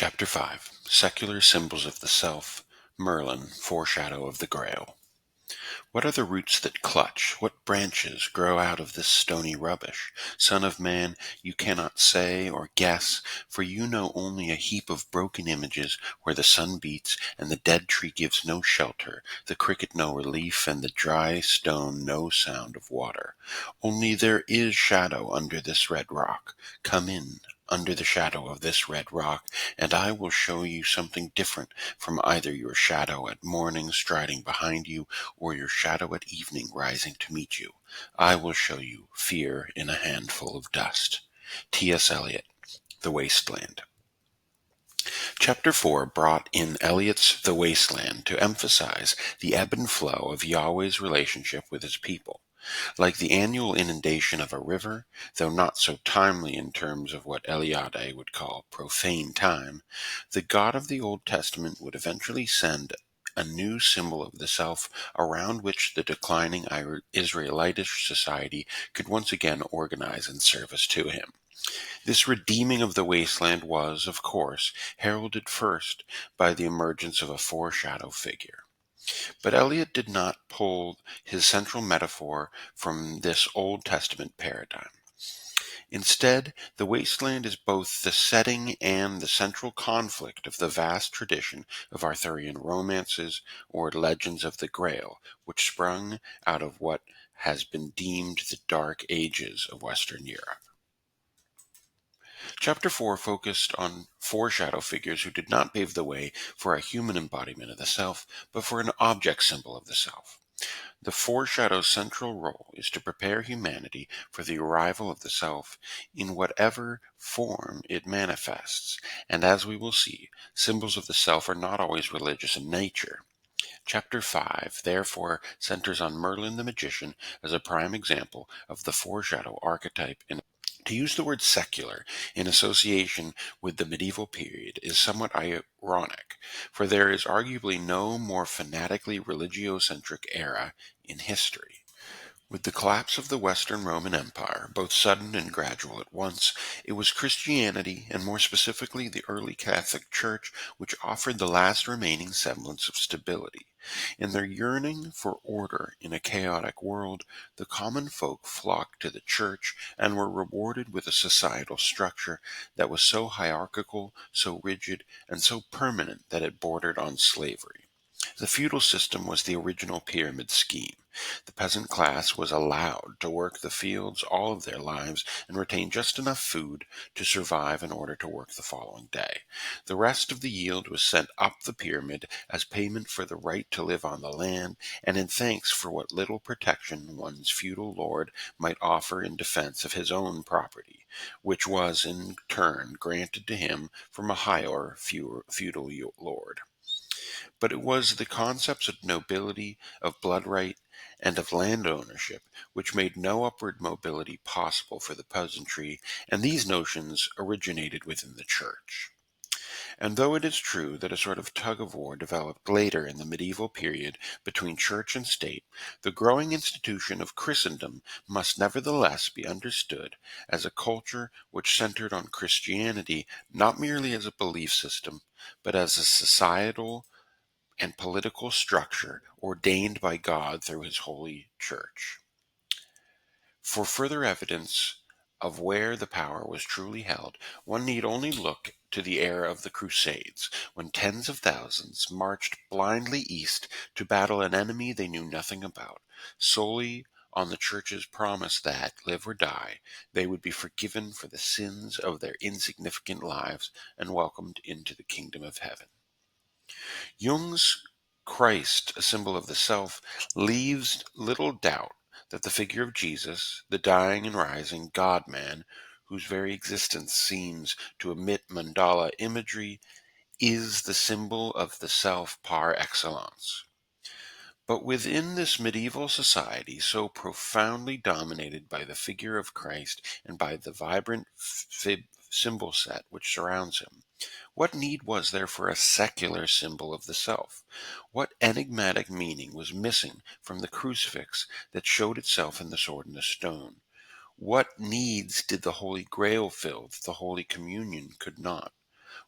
Chapter 5 Secular Symbols of the Self, Merlin, Foreshadow of the Grail. What are the roots that clutch? What branches grow out of this stony rubbish? Son of man, you cannot say or guess, for you know only a heap of broken images where the sun beats and the dead tree gives no shelter, the cricket no relief, and the dry stone no sound of water. Only there is shadow under this red rock. Come in under the shadow of this red rock, and I will show you something different from either your shadow at morning striding behind you or your shadow at evening rising to meet you. I will show you fear in a handful of dust. T.S. Eliot, The Wasteland. Chapter 4 brought in Eliot's The Wasteland to emphasize the ebb and flow of Yahweh's relationship with his people. Like the annual inundation of a river, though not so timely in terms of what Eliade would call profane time, the God of the Old Testament would eventually send a new symbol of the self around which the declining Israelitish society could once again organize in service to him. This redeeming of the wasteland was, of course, heralded first by the emergence of a foreshadow figure. But Eliot did not pull his central metaphor from this Old Testament paradigm. Instead, the wasteland is both the setting and the central conflict of the vast tradition of Arthurian romances or legends of the Grail, which sprung out of what has been deemed the Dark Ages of Western Europe. Chapter 4 focused on foreshadow figures who did not pave the way for a human embodiment of the self, but for an object symbol of the self. The foreshadow's central role is to prepare humanity for the arrival of the self in whatever form it manifests, and as we will see, symbols of the self are not always religious in nature. Chapter 5, therefore, centers on Merlin the magician as a prime example of the foreshadow archetype. To use the word secular in association with the medieval period is somewhat ironic, for there is arguably no more fanatically religiocentric era in history. With the collapse of the Western Roman Empire, both sudden and gradual at once, it was Christianity, and more specifically the early Catholic Church, which offered the last remaining semblance of stability. In their yearning for order in a chaotic world, the common folk flocked to the Church and were rewarded with a societal structure that was so hierarchical, so rigid, and so permanent that it bordered on slavery. The feudal system was the original pyramid scheme. The peasant class was allowed to work the fields all of their lives and retain just enough food to survive in order to work the following day. The rest of the yield was sent up the pyramid as payment for the right to live on the land and in thanks for what little protection one's feudal lord might offer in defense of his own property, which was in turn granted to him from a higher feudal lord. But it was the concepts of nobility, of blood right, and of land ownership which made no upward mobility possible for the peasantry, and these notions originated within the Church. And though it is true that a sort of tug-of-war developed later in the medieval period between Church and State, the growing institution of Christendom must nevertheless be understood as a culture which centered on Christianity not merely as a belief system, but as a societal and political structure ordained by God through his holy church. For further evidence of where the power was truly held, one need only look to the era of the Crusades, when tens of thousands marched blindly east to battle an enemy they knew nothing about, solely on the Church's promise that, live or die, they would be forgiven for the sins of their insignificant lives and welcomed into the kingdom of heaven. Jung's Christ, a symbol of the self, leaves little doubt that the figure of Jesus, the dying and rising God-man, whose very existence seems to emit mandala imagery, is the symbol of the self par excellence. But within this medieval society, so profoundly dominated by the figure of Christ and by the vibrant symbol set which surrounds him, what need was there for a secular symbol of the self? What enigmatic meaning was missing from the crucifix that showed itself in the sword and the stone? What needs did the Holy Grail fill that the Holy Communion could not?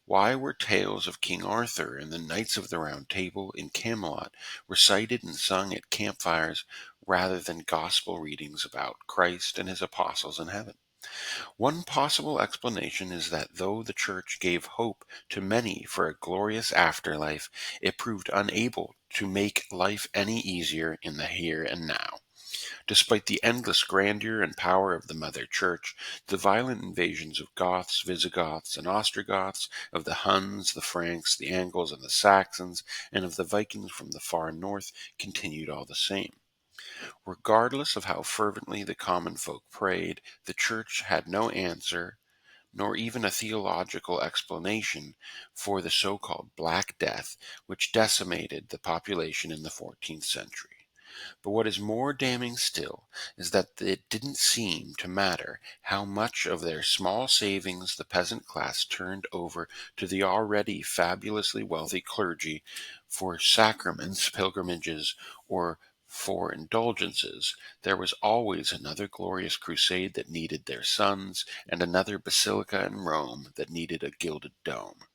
Why were tales of King Arthur and the Knights of the Round Table in Camelot recited and sung at campfires rather than gospel readings about Christ and his apostles in heaven? One possible explanation is that though the Church gave hope to many for a glorious afterlife, it proved unable to make life any easier in the here and now. Despite the endless grandeur and power of the Mother Church, the violent invasions of Goths, Visigoths, and Ostrogoths, of the Huns, the Franks, the Angles, and the Saxons, and of the Vikings from the far north continued all the same. Regardless of how fervently the common folk prayed, the Church had no answer, nor even a theological explanation for the so-called Black Death, which decimated the population in the 14th century. But what is more damning still is that it didn't seem to matter how much of their small savings the peasant class turned over to the already fabulously wealthy clergy for sacraments, pilgrimages, or for indulgences. There was always another glorious crusade that needed their sons, and another basilica in Rome that needed a gilded dome.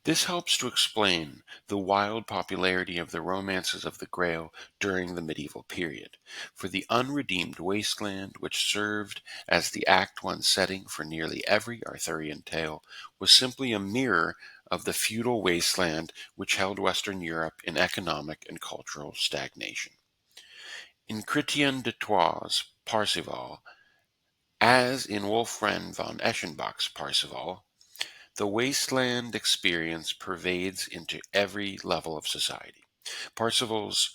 This helps to explain the wild popularity of the romances of the Grail during the medieval period, for the unredeemed wasteland which served as the Act One setting for nearly every Arthurian tale was simply a mirror of the feudal wasteland which held Western Europe in economic and cultural stagnation. In Chrétien de Troyes' Parzival, as in Wolfram von Eschenbach's Parzival, the wasteland experience pervades into every level of society. Parzival's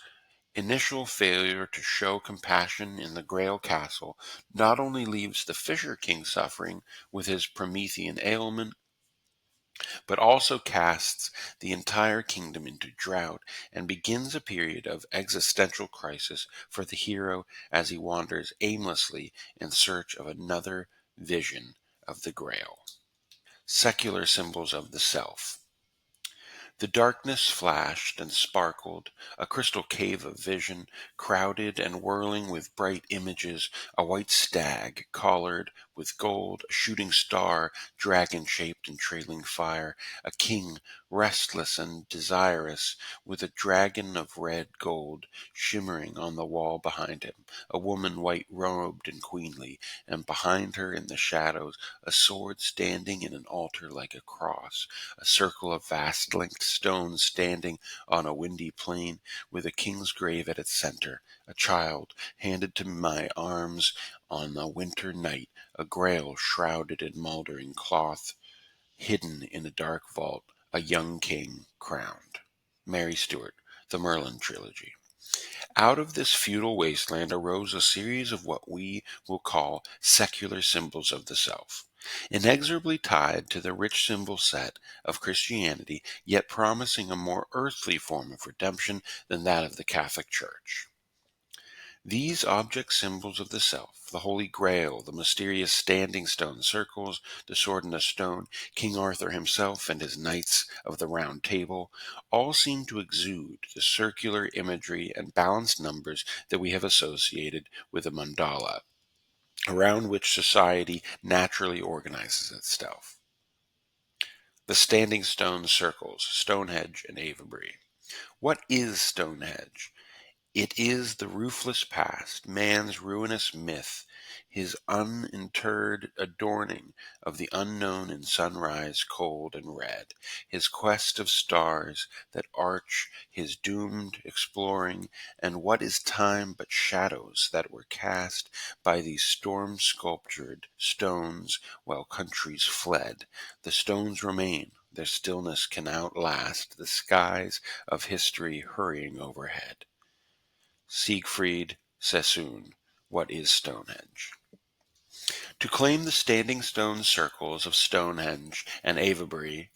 initial failure to show compassion in the Grail castle not only leaves the Fisher King suffering with his Promethean ailment, but also casts the entire kingdom into drought and begins a period of existential crisis for the hero as he wanders aimlessly in search of another vision of the Grail. Secular symbols of the self. The darkness flashed and sparkled, a crystal cave of vision, crowded and whirling with bright images, a white stag, collared with gold, a shooting star, dragon-shaped and trailing fire, a king, restless and desirous, with a dragon of red gold shimmering on the wall behind him, a woman white-robed and queenly, and behind her in the shadows, a sword standing in an altar like a cross, a circle of vast-linked stones standing on a windy plain, with a king's grave at its center, a child handed to my arms on a winter night, a Grail shrouded in mouldering cloth, hidden in a dark vault, a young king crowned. Mary Stuart, The Merlin Trilogy. Out of this feudal wasteland arose a series of what we will call secular symbols of the self, inexorably tied to the rich symbol set of Christianity, yet promising a more earthly form of redemption than that of the Catholic Church. These object symbols of the self, the Holy Grail, the mysterious standing stone circles, the sword in the stone, King Arthur himself and his knights of the Round Table, all seem to exude the circular imagery and balanced numbers that we have associated with the mandala, around which society naturally organizes itself. The standing stone circles, Stonehenge and Avebury. What is Stonehenge? It is the roofless past, man's ruinous myth, his uninterred adorning of the unknown in sunrise cold and red, his quest of stars that arch his doomed exploring, and what is time but shadows that were cast by these storm-sculptured stones while countries fled. The stones remain, their stillness can outlast the skies of history hurrying overhead. Siegfried Sassoon, What is Stonehenge? To claim the standing stone circles of Stonehenge and Avebury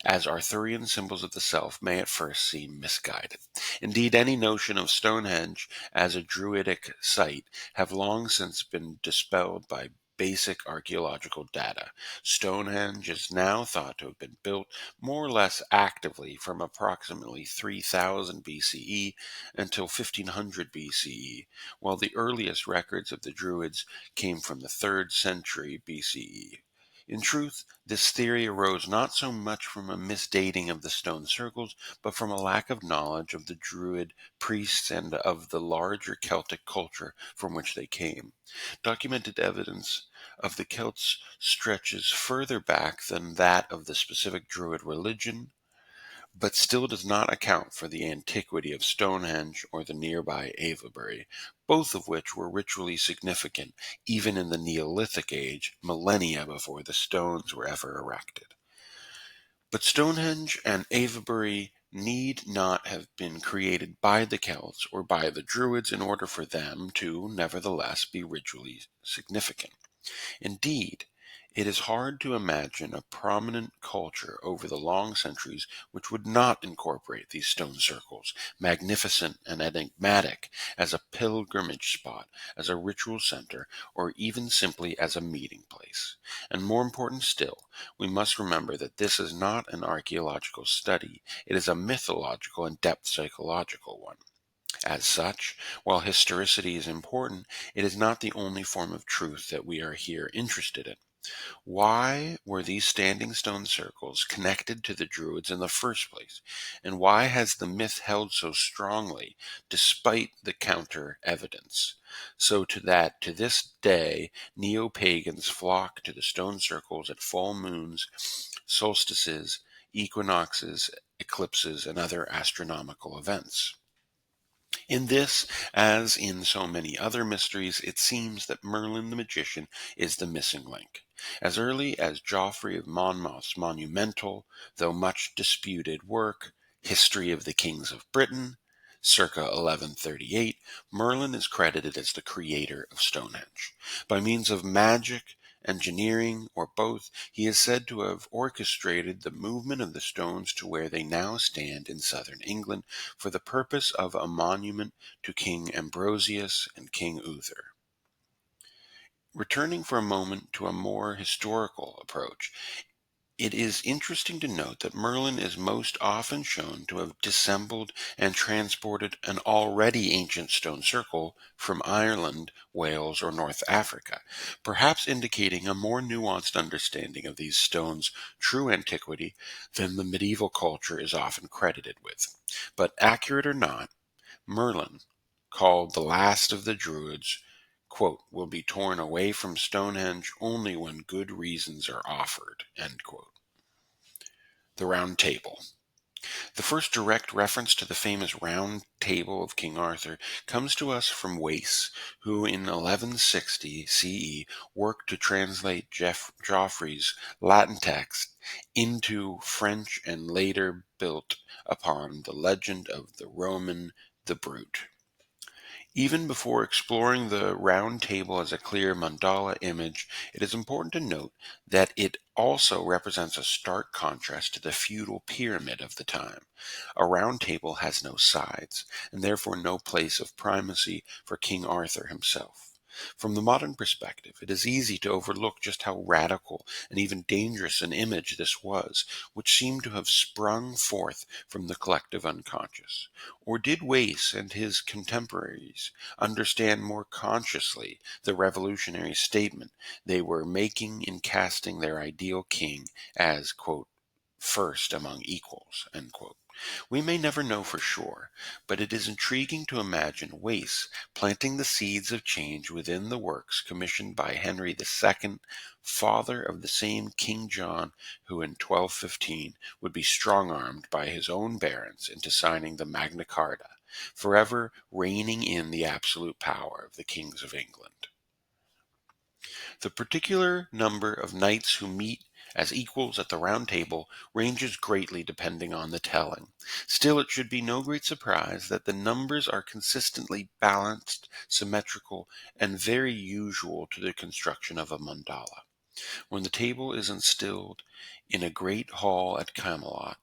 as Arthurian symbols of the self may at first seem misguided. Indeed, any notion of Stonehenge as a druidic site have long since been dispelled by basic archaeological data. Stonehenge is now thought to have been built more or less actively from approximately 3000 BCE until 1500 BCE, while the earliest records of the Druids came from the 3rd century BCE. In truth, this theory arose not so much from a misdating of the stone circles, but from a lack of knowledge of the Druid priests and of the larger Celtic culture from which they came. Documented evidence of the Celts stretches further back than that of the specific Druid religion, but still does not account for the antiquity of Stonehenge or the nearby Avebury, both of which were ritually significant even in the Neolithic age, millennia before the stones were ever erected. But Stonehenge and Avebury need not have been created by the Celts or by the Druids in order for them to, nevertheless, be ritually significant. Indeed, it is hard to imagine a prominent culture over the long centuries which would not incorporate these stone circles, magnificent and enigmatic, as a pilgrimage spot, as a ritual center, or even simply as a meeting place. And more important still, we must remember that this is not an archaeological study, it is a mythological and depth psychological one. As such, while historicity is important, it is not the only form of truth that we are here interested in. Why were these standing stone circles connected to the Druids in the first place? And why has the myth held so strongly despite the counter evidence? So to this day, neo-pagans flock to the stone circles at full moons, solstices, equinoxes, eclipses, and other astronomical events. In this, as in so many other mysteries, it seems that Merlin the magician is the missing link. As early as Geoffrey of Monmouth's monumental, though much disputed work, History of the Kings of Britain, circa 1138, Merlin is credited as the creator of Stonehenge. By means of magic, engineering, or both, he is said to have orchestrated the movement of the stones to where they now stand in southern England for the purpose of a monument to King Ambrosius and King Uther. Returning for a moment to a more historical approach, it is interesting to note that Merlin is most often shown to have dissembled and transported an already ancient stone circle from Ireland, Wales, or North Africa, perhaps indicating a more nuanced understanding of these stones' true antiquity than the medieval culture is often credited with. But accurate or not, Merlin, called the last of the Druids, quote, will be torn away from Stonehenge only when good reasons are offered, end quote. The Round Table. The first direct reference to the famous Round Table of King Arthur comes to us from Wace, who in 1160 CE worked to translate Geoffrey's Latin text into French and later built upon the legend of the Roman the Brute. Even before exploring the round table as a clear mandala image, it is important to note that it also represents a stark contrast to the feudal pyramid of the time. A round table has no sides, and therefore no place of primacy for King Arthur himself. From the modern perspective, it is easy to overlook just how radical and even dangerous an image this was, which seemed to have sprung forth from the collective unconscious. Or did Wace and his contemporaries understand more consciously the revolutionary statement they were making in casting their ideal king as, quote, first among equals, end quote? We may never know for sure, but it is intriguing to imagine Wace planting the seeds of change within the works commissioned by Henry II, father of the same King John who in 1215 would be strong-armed by his own barons into signing the Magna Carta, forever reigning in the absolute power of the kings of England. The particular number of knights who meet as equals at the Round Table ranges greatly depending on the telling. Still, it should be no great surprise that the numbers are consistently balanced, symmetrical, and very usual to the construction of a mandala. When the table is instilled in a great hall at Camelot,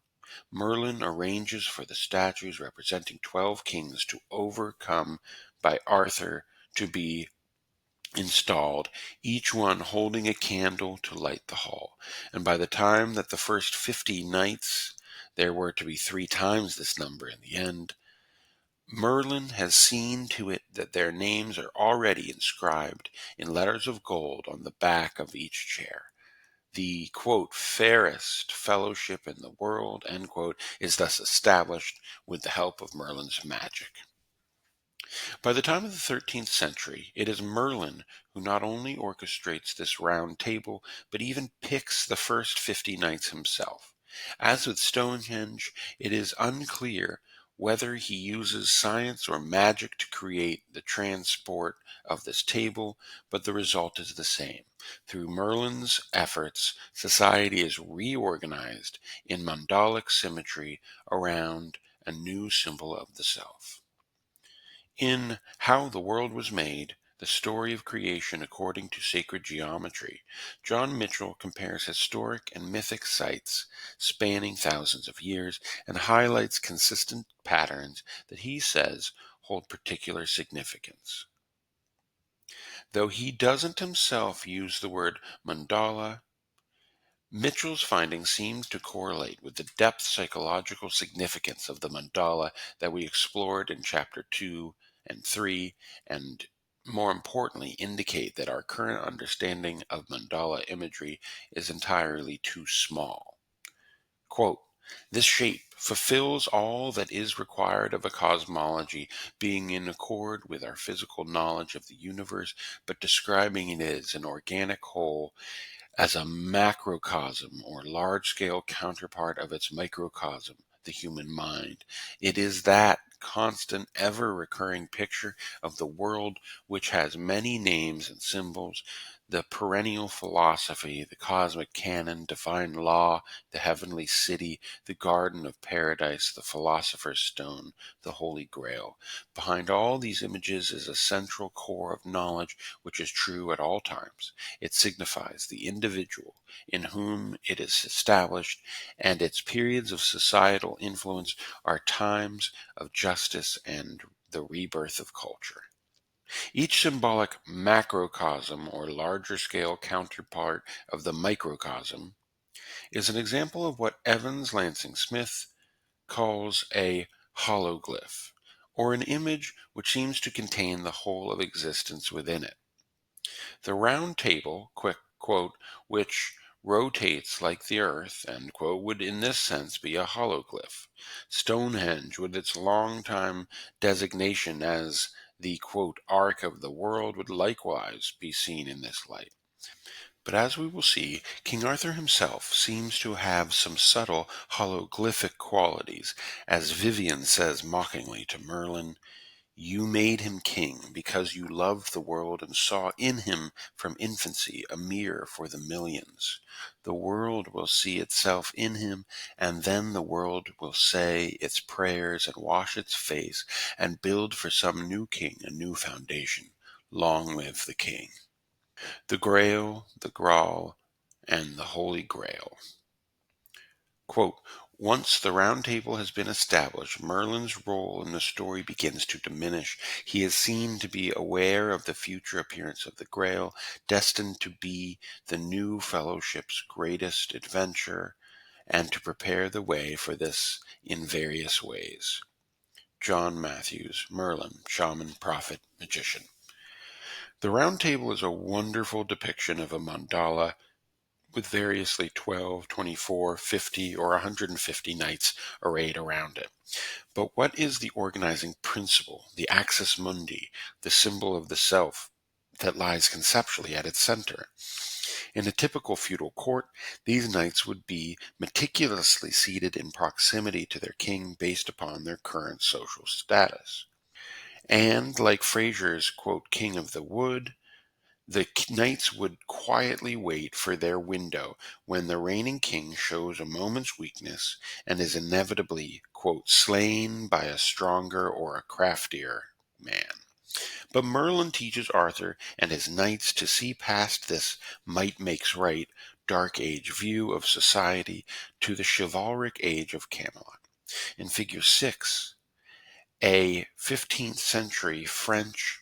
Merlin arranges for the statues representing 12 kings to overcome by Arthur to be installed, each one holding a candle to light the hall. And by the time that the first 50 knights, there were to be 3 times this number in the end, Merlin has seen to it that their names are already inscribed in letters of gold on the back of each chair. The, quote, fairest fellowship in the world, end quote, is thus established with the help of Merlin's magic. By the time of the 13th century, it is Merlin who not only orchestrates this round table, but even picks the first 50 knights himself. As with Stonehenge, it is unclear whether he uses science or magic to create the transport of this table, but the result is the same. Through Merlin's efforts, society is reorganized in mandalic symmetry around a new symbol of the self. In How the World Was Made, the story of creation according to sacred geometry, John Mitchell compares historic and mythic sites spanning thousands of years and highlights consistent patterns that he says hold particular significance. Though he doesn't himself use the word mandala, Mitchell's findings seem to correlate with the depth psychological significance of the mandala that we explored in Chapter 2 and 3, and more importantly, indicate that our current understanding of mandala imagery is entirely too small. Quote, "This shape fulfills all that is required of a cosmology, being in accord with our physical knowledge of the universe, but describing it as an organic whole, as a macrocosm or large-scale counterpart of its microcosm, the human mind. It is that constant, ever-recurring picture of the world which has many names and symbols, the perennial philosophy, the cosmic canon, divine law, the heavenly city, the garden of paradise, the philosopher's stone, the holy grail. Behind all these images is a central core of knowledge which is true at all times. It signifies the individual in whom it is established, and its periods of societal influence are times of justice and the rebirth of culture. Each symbolic macrocosm or larger scale counterpart of the microcosm is an example of what Evans Lansing Smith calls a hologlyph, or an image which seems to contain the whole of existence within it. The round table, quick quote, which rotates like the earth, end quote, would in this sense be a hologlyph. Stonehenge, with its long-time designation as the quote, arc of the world, would likewise be seen in this light. But as we will see, King Arthur himself seems to have some subtle hologlyphic qualities, as Vivian says mockingly to Merlin, "You made him king because you loved the world and saw in him from infancy a mirror for the millions. The world will see itself in him, and then the world will say its prayers and wash its face and build for some new king a new foundation. Long live the king." The Grail, the Gràl, and the Holy Grail. Quote, "Once the Round Table has been established, Merlin's role in the story begins to diminish. He is seen to be aware of the future appearance of the Grail, destined to be the new fellowship's greatest adventure, and to prepare the way for this in various ways." John Matthews, Merlin, Shaman, Prophet, Magician. The Round Table is a wonderful depiction of a mandala with variously 12, 24, 50, or 150 knights arrayed around it. But what is the organizing principle, the axis mundi, the symbol of the self that lies conceptually at its center? In a typical feudal court, these knights would be meticulously seated in proximity to their king based upon their current social status. And, like Fraser's, quote, "King of the Wood," the knights would quietly wait for their window when the reigning king shows a moment's weakness and is inevitably, quote, "slain by a stronger or a craftier man." But Merlin teaches Arthur and his knights to see past this might makes right dark age view of society to the chivalric age of Camelot. In Figure 6, a 15th century French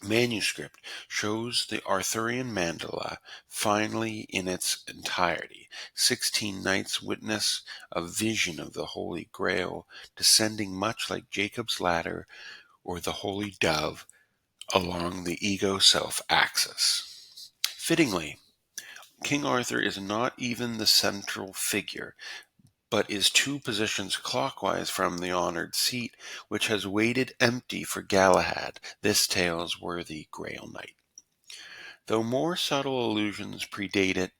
manuscript shows the Arthurian mandala finally in its entirety. 16 knights witness a vision of the Holy Grail descending much like Jacob's ladder or the Holy Dove along the ego-self axis. Fittingly, King Arthur is not even the central figure, but is 2 positions clockwise from the honored seat, which has waited empty for Galahad, this tale's worthy Grail Knight. Though more subtle allusions predate it,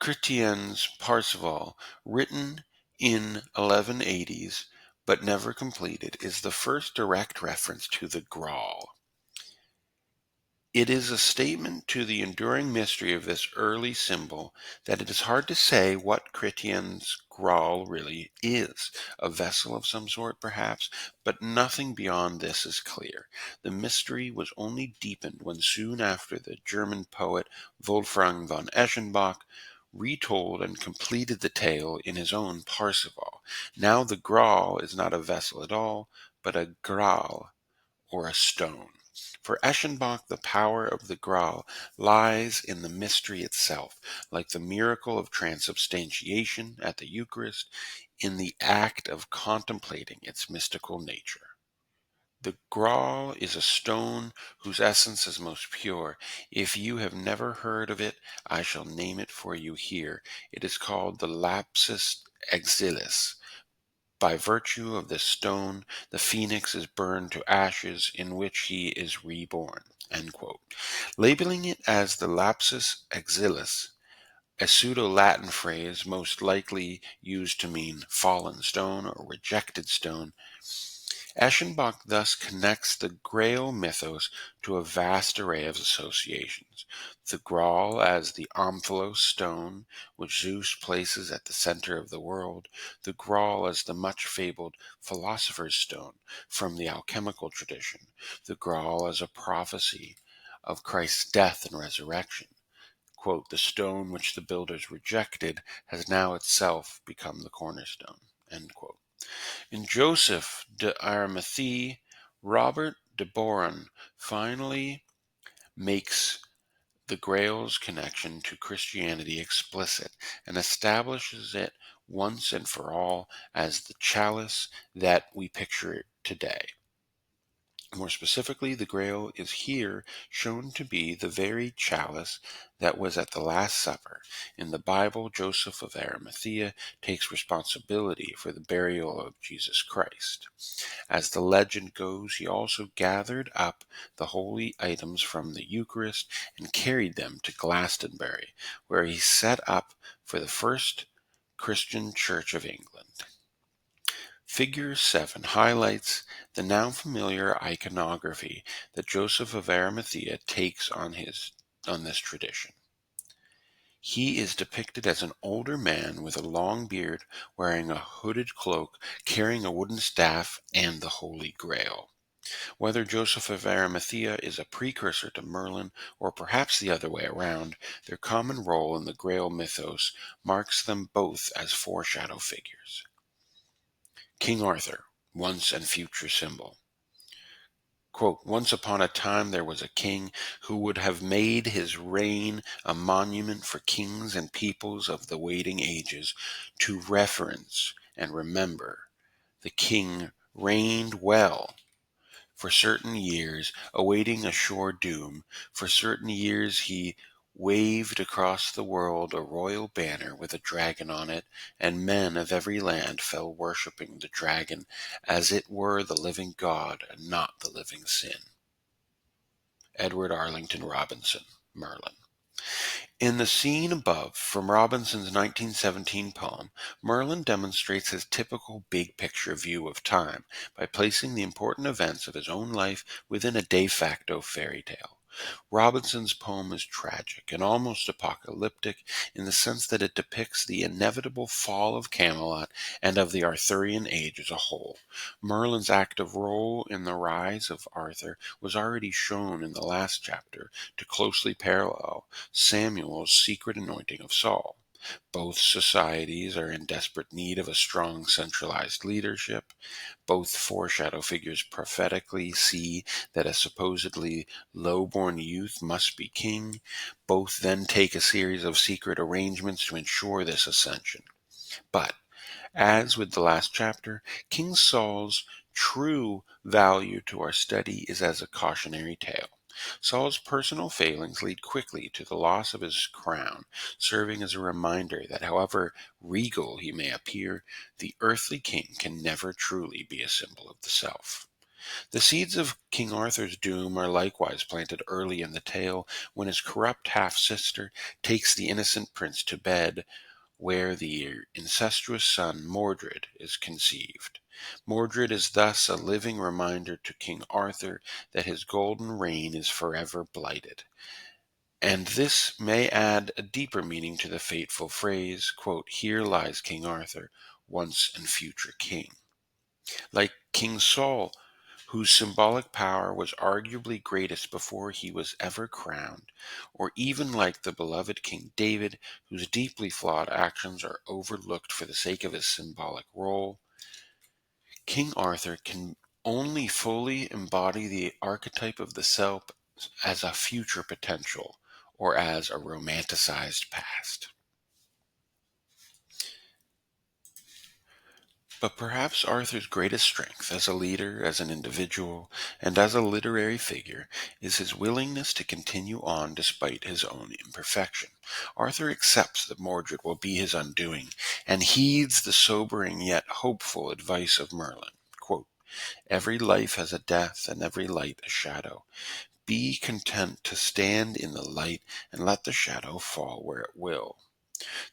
Chrétien's Parzival, written in 1180s but never completed, is the first direct reference to the Graal. It is a statement to the enduring mystery of this early symbol that it is hard to say what Chrétien's Graal really is. A vessel of some sort, perhaps, but nothing beyond this is clear. The mystery was only deepened when soon after the German poet Wolfgang von Eschenbach retold and completed the tale in his own Parzival. Now the Graal is not a vessel at all, but a Graal, or a stone. For Eschenbach, the power of the Graal lies in the mystery itself, like the miracle of transubstantiation at the Eucharist, in the act of contemplating its mystical nature. The Graal is a stone whose essence is most pure. If you have never heard of it, I shall name it for you here. It is called the lapis exilis. By virtue of this stone, the phoenix is burned to ashes, in which he is reborn. End quote. Labeling it as the lapis exilis, a pseudo-Latin phrase most likely used to mean fallen stone or rejected stone, Eschenbach thus connects the Grail mythos to a vast array of associations. The Graal as the omphalos stone, which Zeus places at the center of the world, the Graal as the much fabled philosopher's stone from the alchemical tradition, the Graal as a prophecy of Christ's death and resurrection. Quote, the stone which the builders rejected has now itself become the cornerstone. End quote. In Joseph de Arimathea, Robert de Boron finally makes the Grail's connection to Christianity explicit and establishes it once and for all as the chalice that we picture it today. More specifically, the Grail is here shown to be the very chalice that was at the Last Supper. In the Bible, Joseph of Arimathea takes responsibility for the burial of Jesus Christ. As the legend goes, he also gathered up the holy items from the Eucharist and carried them to Glastonbury, where he set up for the first Christian Church of England. Figure 7 highlights the now familiar iconography that Joseph of Arimathea takes on this tradition. He is depicted as an older man with a long beard, wearing a hooded cloak, carrying a wooden staff and the Holy Grail. Whether Joseph of Arimathea is a precursor to Merlin, or perhaps the other way around, their common role in the Grail mythos marks them both as foreshadow figures. King Arthur, once and future symbol. Quote, once upon a time there was a king who would have made his reign a monument for kings and peoples of the waiting ages to reverence and remember. The king reigned well for certain years, awaiting a sure doom. For certain years he waved across the world a royal banner with a dragon on it, and men of every land fell worshipping the dragon as it were the living God and not the living sin. Edward Arlington Robinson, Merlin. In the scene above, from Robinson's 1917 poem, Merlin demonstrates his typical big-picture view of time by placing the important events of his own life within a de facto fairy tale. Robinson's poem is tragic and almost apocalyptic in the sense that it depicts the inevitable fall of Camelot and of the Arthurian age as a whole. Merlin's active role in the rise of Arthur was already shown in the last chapter to closely parallel Samuel's secret anointing of Saul. Both societies are in desperate need of a strong centralized leadership. Both foreshadow figures prophetically see that a supposedly low-born youth must be king. Both then take a series of secret arrangements to ensure this ascension. But, as with the last chapter, King Saul's true value to our study is as a cautionary tale. Saul's personal failings lead quickly to the loss of his crown, serving as a reminder that however regal he may appear, the earthly king can never truly be a symbol of the self. The seeds of King Arthur's doom are likewise planted early in the tale when his corrupt half-sister takes the innocent prince to bed where the incestuous son Mordred is conceived. Mordred is thus a living reminder to King Arthur that his golden reign is forever blighted. And this may add a deeper meaning to the fateful phrase, quote, "Here lies King Arthur, once and future king." Like King Saul, whose symbolic power was arguably greatest before he was ever crowned, or even like the beloved King David, whose deeply flawed actions are overlooked for the sake of his symbolic role, King Arthur can only fully embody the archetype of the self as a future potential or as a romanticized past. But perhaps Arthur's greatest strength as a leader, as an individual, and as a literary figure is his willingness to continue on despite his own imperfection. Arthur accepts that Mordred will be his undoing and heeds the sobering yet hopeful advice of Merlin. Quote, "Every life has a death and every light a shadow. Be content to stand in the light and let the shadow fall where it will."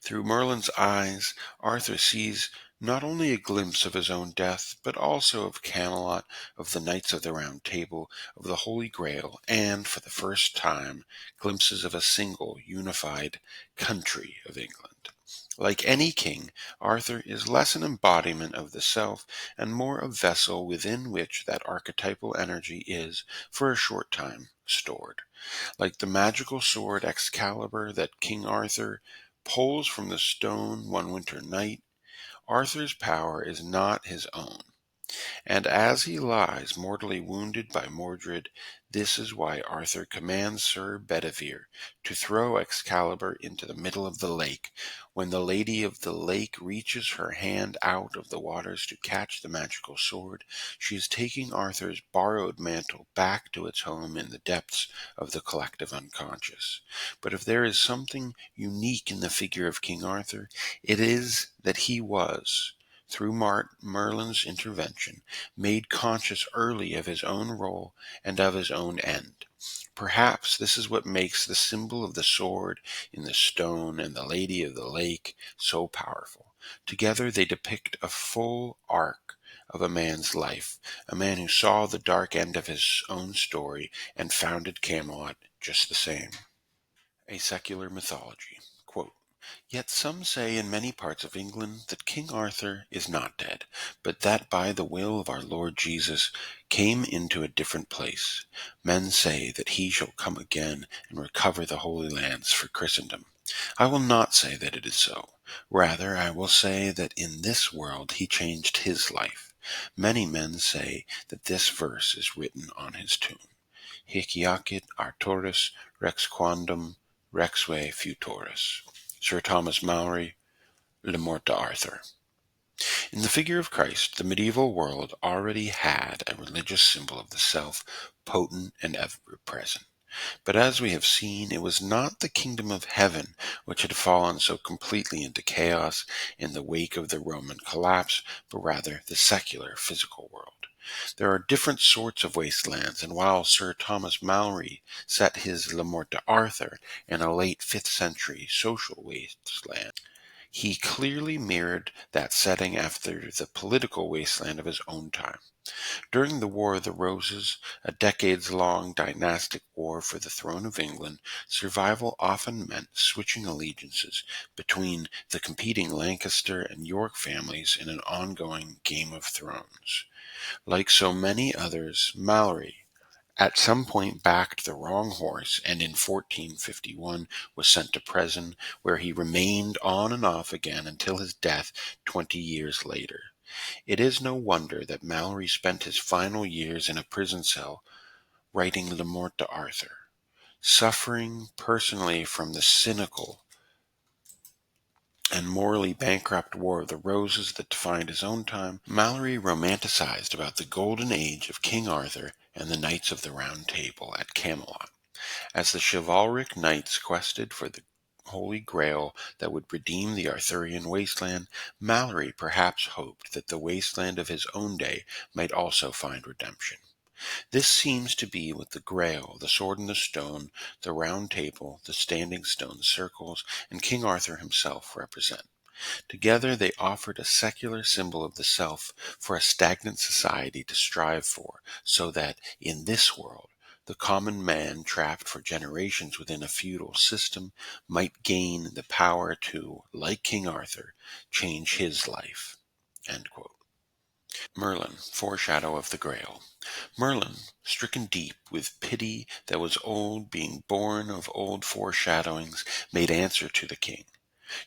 Through Merlin's eyes, Arthur sees not only a glimpse of his own death, but also of Camelot, of the Knights of the Round Table, of the Holy Grail, and, for the first time, glimpses of a single, unified country of England. Like any king, Arthur is less an embodiment of the self and more a vessel within which that archetypal energy is, for a short time, stored. Like the magical sword Excalibur that King Arthur pulls from the stone one winter night, Arthur's power is not his own. And as he lies mortally wounded by Mordred, this is why Arthur commands Sir Bedivere to throw Excalibur into the middle of the lake. When the Lady of the Lake reaches her hand out of the waters to catch the magical sword, she is taking Arthur's borrowed mantle back to its home in the depths of the collective unconscious. But if there is something unique in the figure of King Arthur, it is that he was, through Merlin's intervention, made conscious early of his own role and of his own end. Perhaps this is what makes the symbol of the sword in the stone and the Lady of the Lake so powerful. Together they depict a full arc of a man's life, a man who saw the dark end of his own story and founded Camelot just the same. A secular mythology. Quote, "Yet some say in many parts of England that King Arthur is not dead, but that by the will of our Lord Jesus came into a different place. Men say that he shall come again and recover the Holy Lands for Christendom. I will not say that it is so. Rather, I will say that in this world he changed his life. Many men say that this verse is written on his tomb. Hic jacet Arturus rex quondam rexve futurus." Sir Thomas Malory, Le Morte d'Arthur. In the figure of Christ, the medieval world already had a religious symbol of the self, potent and ever present. But as we have seen, it was not the kingdom of heaven which had fallen so completely into chaos in the wake of the Roman collapse, but rather the secular physical world. There are different sorts of wastelands, and while Sir Thomas Malory set his Le Morte d'Arthur in a late 5th century social wasteland, he clearly mirrored that setting after the political wasteland of his own time. During the War of the Roses, a decades-long dynastic war for the throne of England, survival often meant switching allegiances between the competing Lancaster and York families in an ongoing Game of Thrones. Like so many others, Malory at some point backed the wrong horse and in 1451 was sent to prison, where he remained on and off again until his death 20 years later. It is no wonder that Malory spent his final years in a prison cell writing Le Morte d'Arthur. Suffering personally from the cynical and morally bankrupt War of the Roses that defined his own time, Malory romanticized about the golden age of King Arthur and the Knights of the Round Table at Camelot. As the chivalric knights quested for the Holy Grail that would redeem the Arthurian wasteland, Malory perhaps hoped that the wasteland of his own day might also find redemption. This seems to be what the Grail, the Sword in the Stone, the Round Table, the Standing Stone Circles, and King Arthur himself represent. Together they offered a secular symbol of the self for a stagnant society to strive for, so that, in this world, the common man trapped for generations within a feudal system might gain the power to, like King Arthur, change his life. End quote. Merlin, Foreshadow of the Grail. Merlin, stricken deep with pity that was old, being born of old foreshadowings, made answer to the king.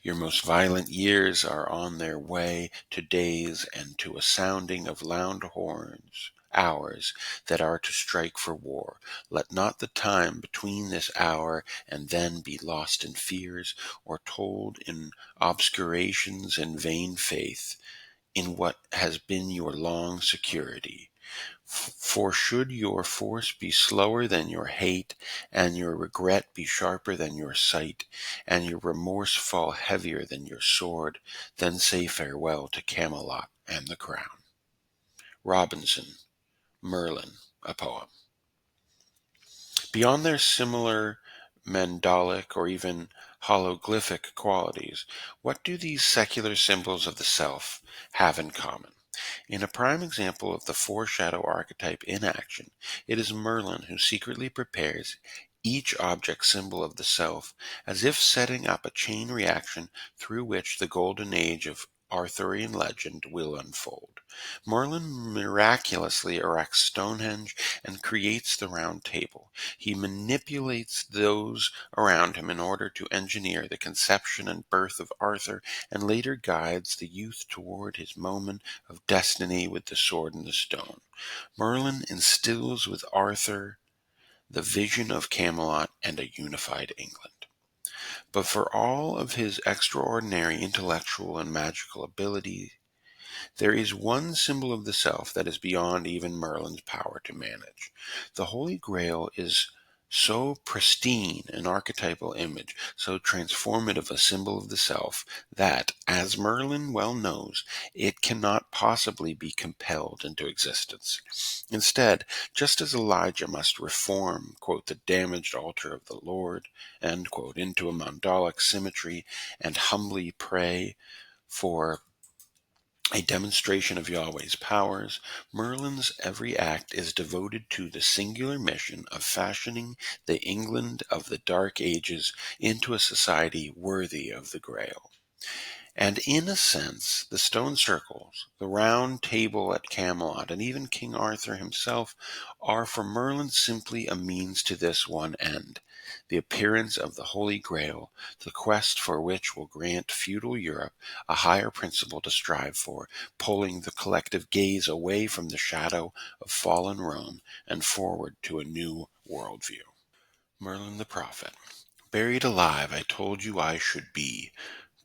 Your most violent years are on their way to days and to a sounding of loud horns, hours that are to strike for war. Let not the time between this hour and then be lost in fears, or told in obscurations and vain faith, in what has been your long security. For should your force be slower than your hate, and your regret be sharper than your sight, and your remorse fall heavier than your sword, then say farewell to Camelot and the crown. Robinson, Merlin, a poem. Beyond their similar mandalic or even hologlyphic qualities, what do these secular symbols of the self have in common? In a prime example of the foreshadow archetype in action, it is Merlin who secretly prepares each object symbol of the self, as if setting up a chain reaction through which the golden age of Arthurian legend will unfold. Merlin miraculously erects Stonehenge and creates the Round Table. He manipulates those around him in order to engineer the conception and birth of Arthur, and later guides the youth toward his moment of destiny with the sword and the stone. Merlin instills with Arthur the vision of Camelot and a unified England. But for all of his extraordinary intellectual and magical ability, there is one symbol of the self that is beyond even Merlin's power to manage. The Holy Grail is so pristine an archetypal image, so transformative a symbol of the self, that, as Merlin well knows, it cannot possibly be compelled into existence. Instead, just as Elijah must reform, quote, the damaged altar of the Lord, end quote, into a mandalic symmetry, and humbly pray for a demonstration of Yahweh's powers, Merlin's every act is devoted to the singular mission of fashioning the England of the Dark Ages into a society worthy of the Grail. And in a sense, the stone circles, the round table at Camelot, and even King Arthur himself are for Merlin simply a means to this one end, the appearance of the Holy Grail, the quest for which will grant feudal Europe a higher principle to strive for, pulling the collective gaze away from the shadow of fallen Rome and forward to a new worldview. Merlin the Prophet. Buried alive, I told you I should be,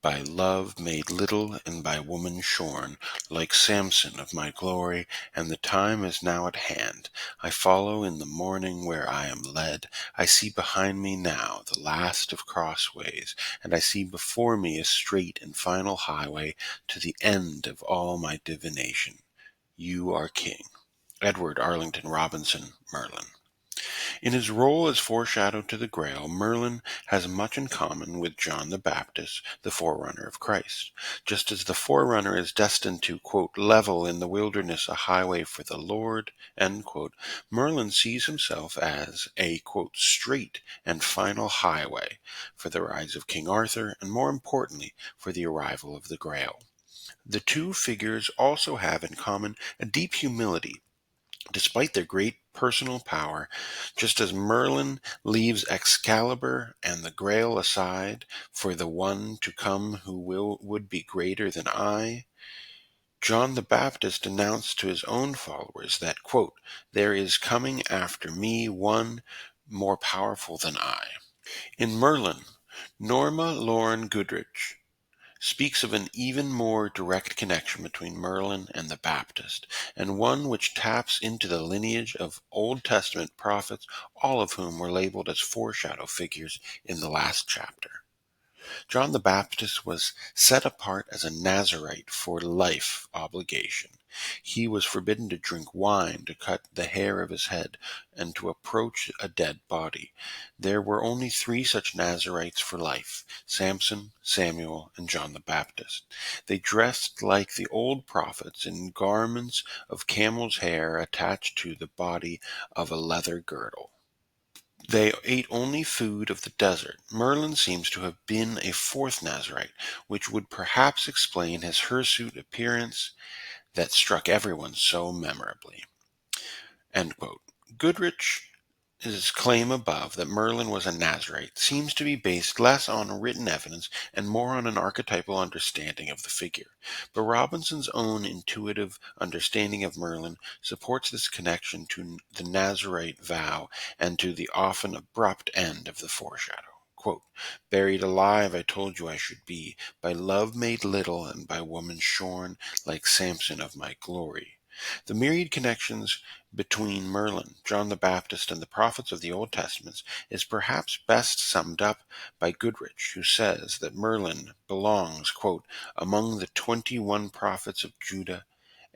by love made little and by woman shorn, like Samson of my glory, and the time is now at hand. I follow in the morning where I am led. I see behind me now the last of crossways, and I see before me a straight and final highway to the end of all my divination. You are king. Edward Arlington Robinson, Merlin. In his role as foreshadow to the Grail, Merlin has much in common with John the Baptist, the forerunner of Christ. Just as the forerunner is destined to, quote, level in the wilderness a highway for the Lord, end quote, Merlin sees himself as a, quote, straight and final highway for the rise of King Arthur, and more importantly, for the arrival of the Grail. The two figures also have in common a deep humility. Despite their great personal power, just as Merlin leaves Excalibur and the Grail aside for the one to come who would be greater than I, John the Baptist announced to his own followers that, quote, there is coming after me one more powerful than I. In Merlin, Norma Lauren Goodrich speaks of an even more direct connection between Merlin and the Baptist, and one which taps into the lineage of Old Testament prophets, all of whom were labeled as foreshadow figures in the last chapter. John the Baptist was set apart as a Nazarite for life obligation. He was forbidden to drink wine, to cut the hair of his head, and to approach a dead body. There were only three such Nazarites for life: Samson, Samuel, and John the Baptist. They dressed like the old prophets in garments of camel's hair attached to the body of a leather girdle. They ate only food of the desert. Merlin seems to have been a fourth Nazarite, which would perhaps explain his hirsute appearance that struck everyone so memorably. End quote. Goodrich's claim above that Merlin was a Nazarite seems to be based less on written evidence and more on an archetypal understanding of the figure. But Robinson's own intuitive understanding of Merlin supports this connection to the Nazarite vow and to the often abrupt end of the foreshadow. Quote, "Buried alive I told you I should be, by love made little and by woman shorn, like Samson of my glory." The myriad connections between Merlin, John the Baptist, and the prophets of the Old Testament is perhaps best summed up by Goodrich, who says that Merlin belongs, quote, "among the 21 prophets of Judah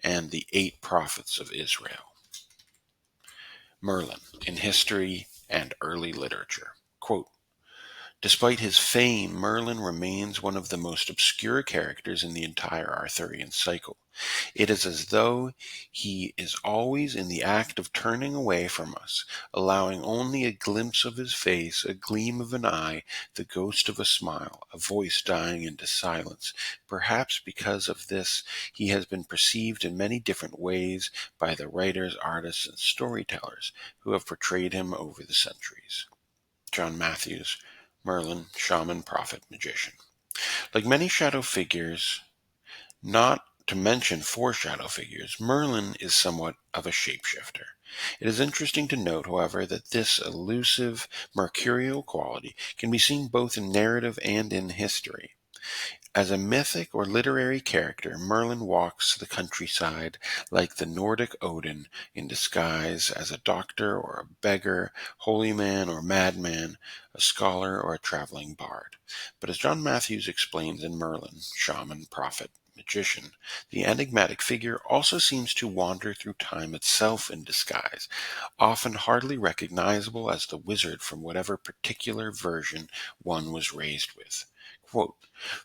and the 8 prophets of Israel." Merlin in history and early literature. Quote, "Despite his fame, Merlin remains one of the most obscure characters in the entire Arthurian cycle. It is as though he is always in the act of turning away from us, allowing only a glimpse of his face, a gleam of an eye, the ghost of a smile, a voice dying into silence. Perhaps because of this, he has been perceived in many different ways by the writers, artists, and storytellers who have portrayed him over the centuries." John Matthews, Merlin, Shaman, Prophet, Magician. Like many shadow figures, not to mention foreshadow figures, Merlin is somewhat of a shapeshifter. It is interesting to note, however, that this elusive mercurial quality can be seen both in narrative and in history. As a mythic or literary character, Merlin walks the countryside like the Nordic Odin, in disguise as a doctor or a beggar, holy man or madman, a scholar or a traveling bard. But as John Matthews explains in Merlin, Shaman, Prophet, Magician, the enigmatic figure also seems to wander through time itself in disguise, often hardly recognizable as the wizard from whatever particular version one was raised with. Quote,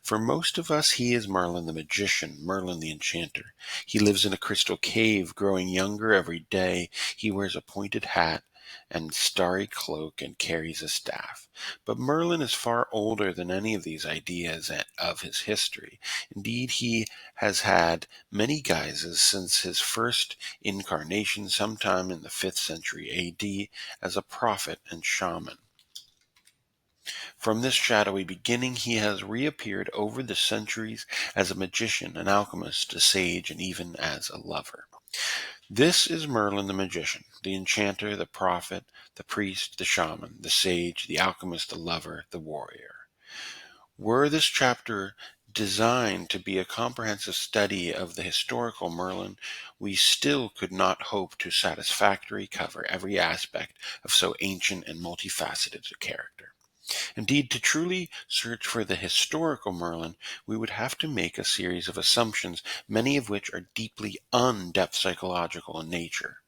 "For most of us he is Merlin the magician, Merlin the enchanter. He lives in a crystal cave, growing younger every day. He wears a pointed hat and starry cloak and carries a staff. But Merlin is far older than any of these ideas of his history. Indeed, he has had many guises since his first incarnation sometime in the 5th century AD as a prophet and shaman. From this shadowy beginning he has reappeared over the centuries as a magician, an alchemist, a sage, and even as a lover. This is Merlin the magician, the enchanter, the prophet, the priest, the shaman, the sage, the alchemist, the lover, the warrior. Were this chapter designed to be a comprehensive study of the historical Merlin, we still could not hope to satisfactorily cover every aspect of so ancient and multifaceted a character. Indeed, to truly search for the historical Merlin, we would have to make a series of assumptions, many of which are deeply un-depth psychological in nature.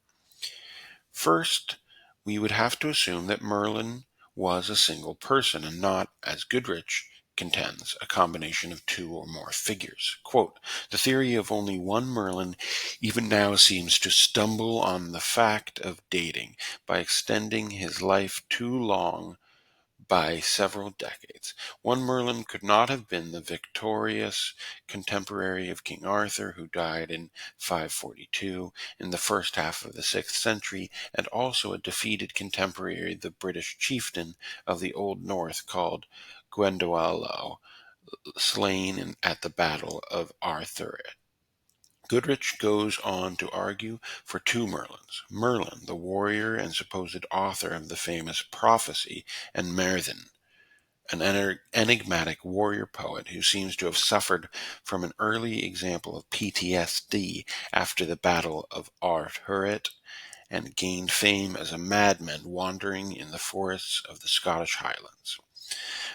First, we would have to assume that Merlin was a single person and not, as Goodrich contends, a combination of two or more figures. Quote, "The theory of only one Merlin even now seems to stumble on the fact of dating by extending his life too long by several decades. One Merlin could not have been the victorious contemporary of King Arthur, who died in 542 in the first half of the 6th century, and also a defeated contemporary, the British chieftain of the Old North called Gwendolen, slain at the Battle of Arthur." Goodrich goes on to argue for two Merlins: Merlin, the warrior and supposed author of the famous prophecy, and Merlin, an enigmatic warrior poet who seems to have suffered from an early example of PTSD after the Battle of Archetype and gained fame as a madman wandering in the forests of the Scottish Highlands.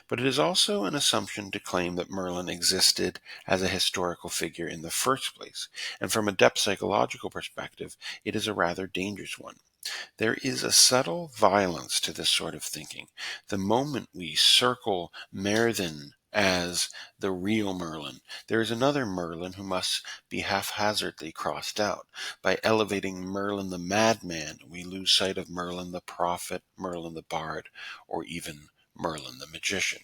But it is also an assumption to claim that Merlin existed as a historical figure in the first place, and from a depth psychological perspective, it is a rather dangerous one. There is a subtle violence to this sort of thinking. The moment we circle Merlin as the real Merlin, there is another Merlin who must be haphazardly crossed out. By elevating Merlin the madman, we lose sight of Merlin the prophet, Merlin the bard, or even Merlin the magician.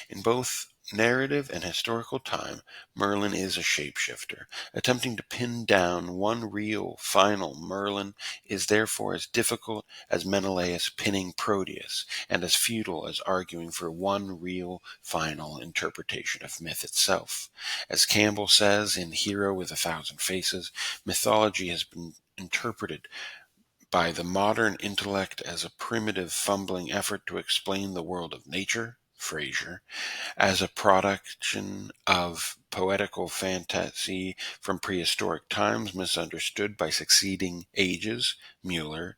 In both narrative and historical time, Merlin is a shapeshifter. Attempting to pin down one real, final Merlin is therefore as difficult as Menelaus pinning Proteus, and as futile as arguing for one real, final interpretation of myth itself. As Campbell says in Hero with a Thousand Faces, mythology has been interpreted by the modern intellect as a primitive, fumbling effort to explain the world of nature, Fraser, as a production of poetical fantasy from prehistoric times misunderstood by succeeding ages, Mueller,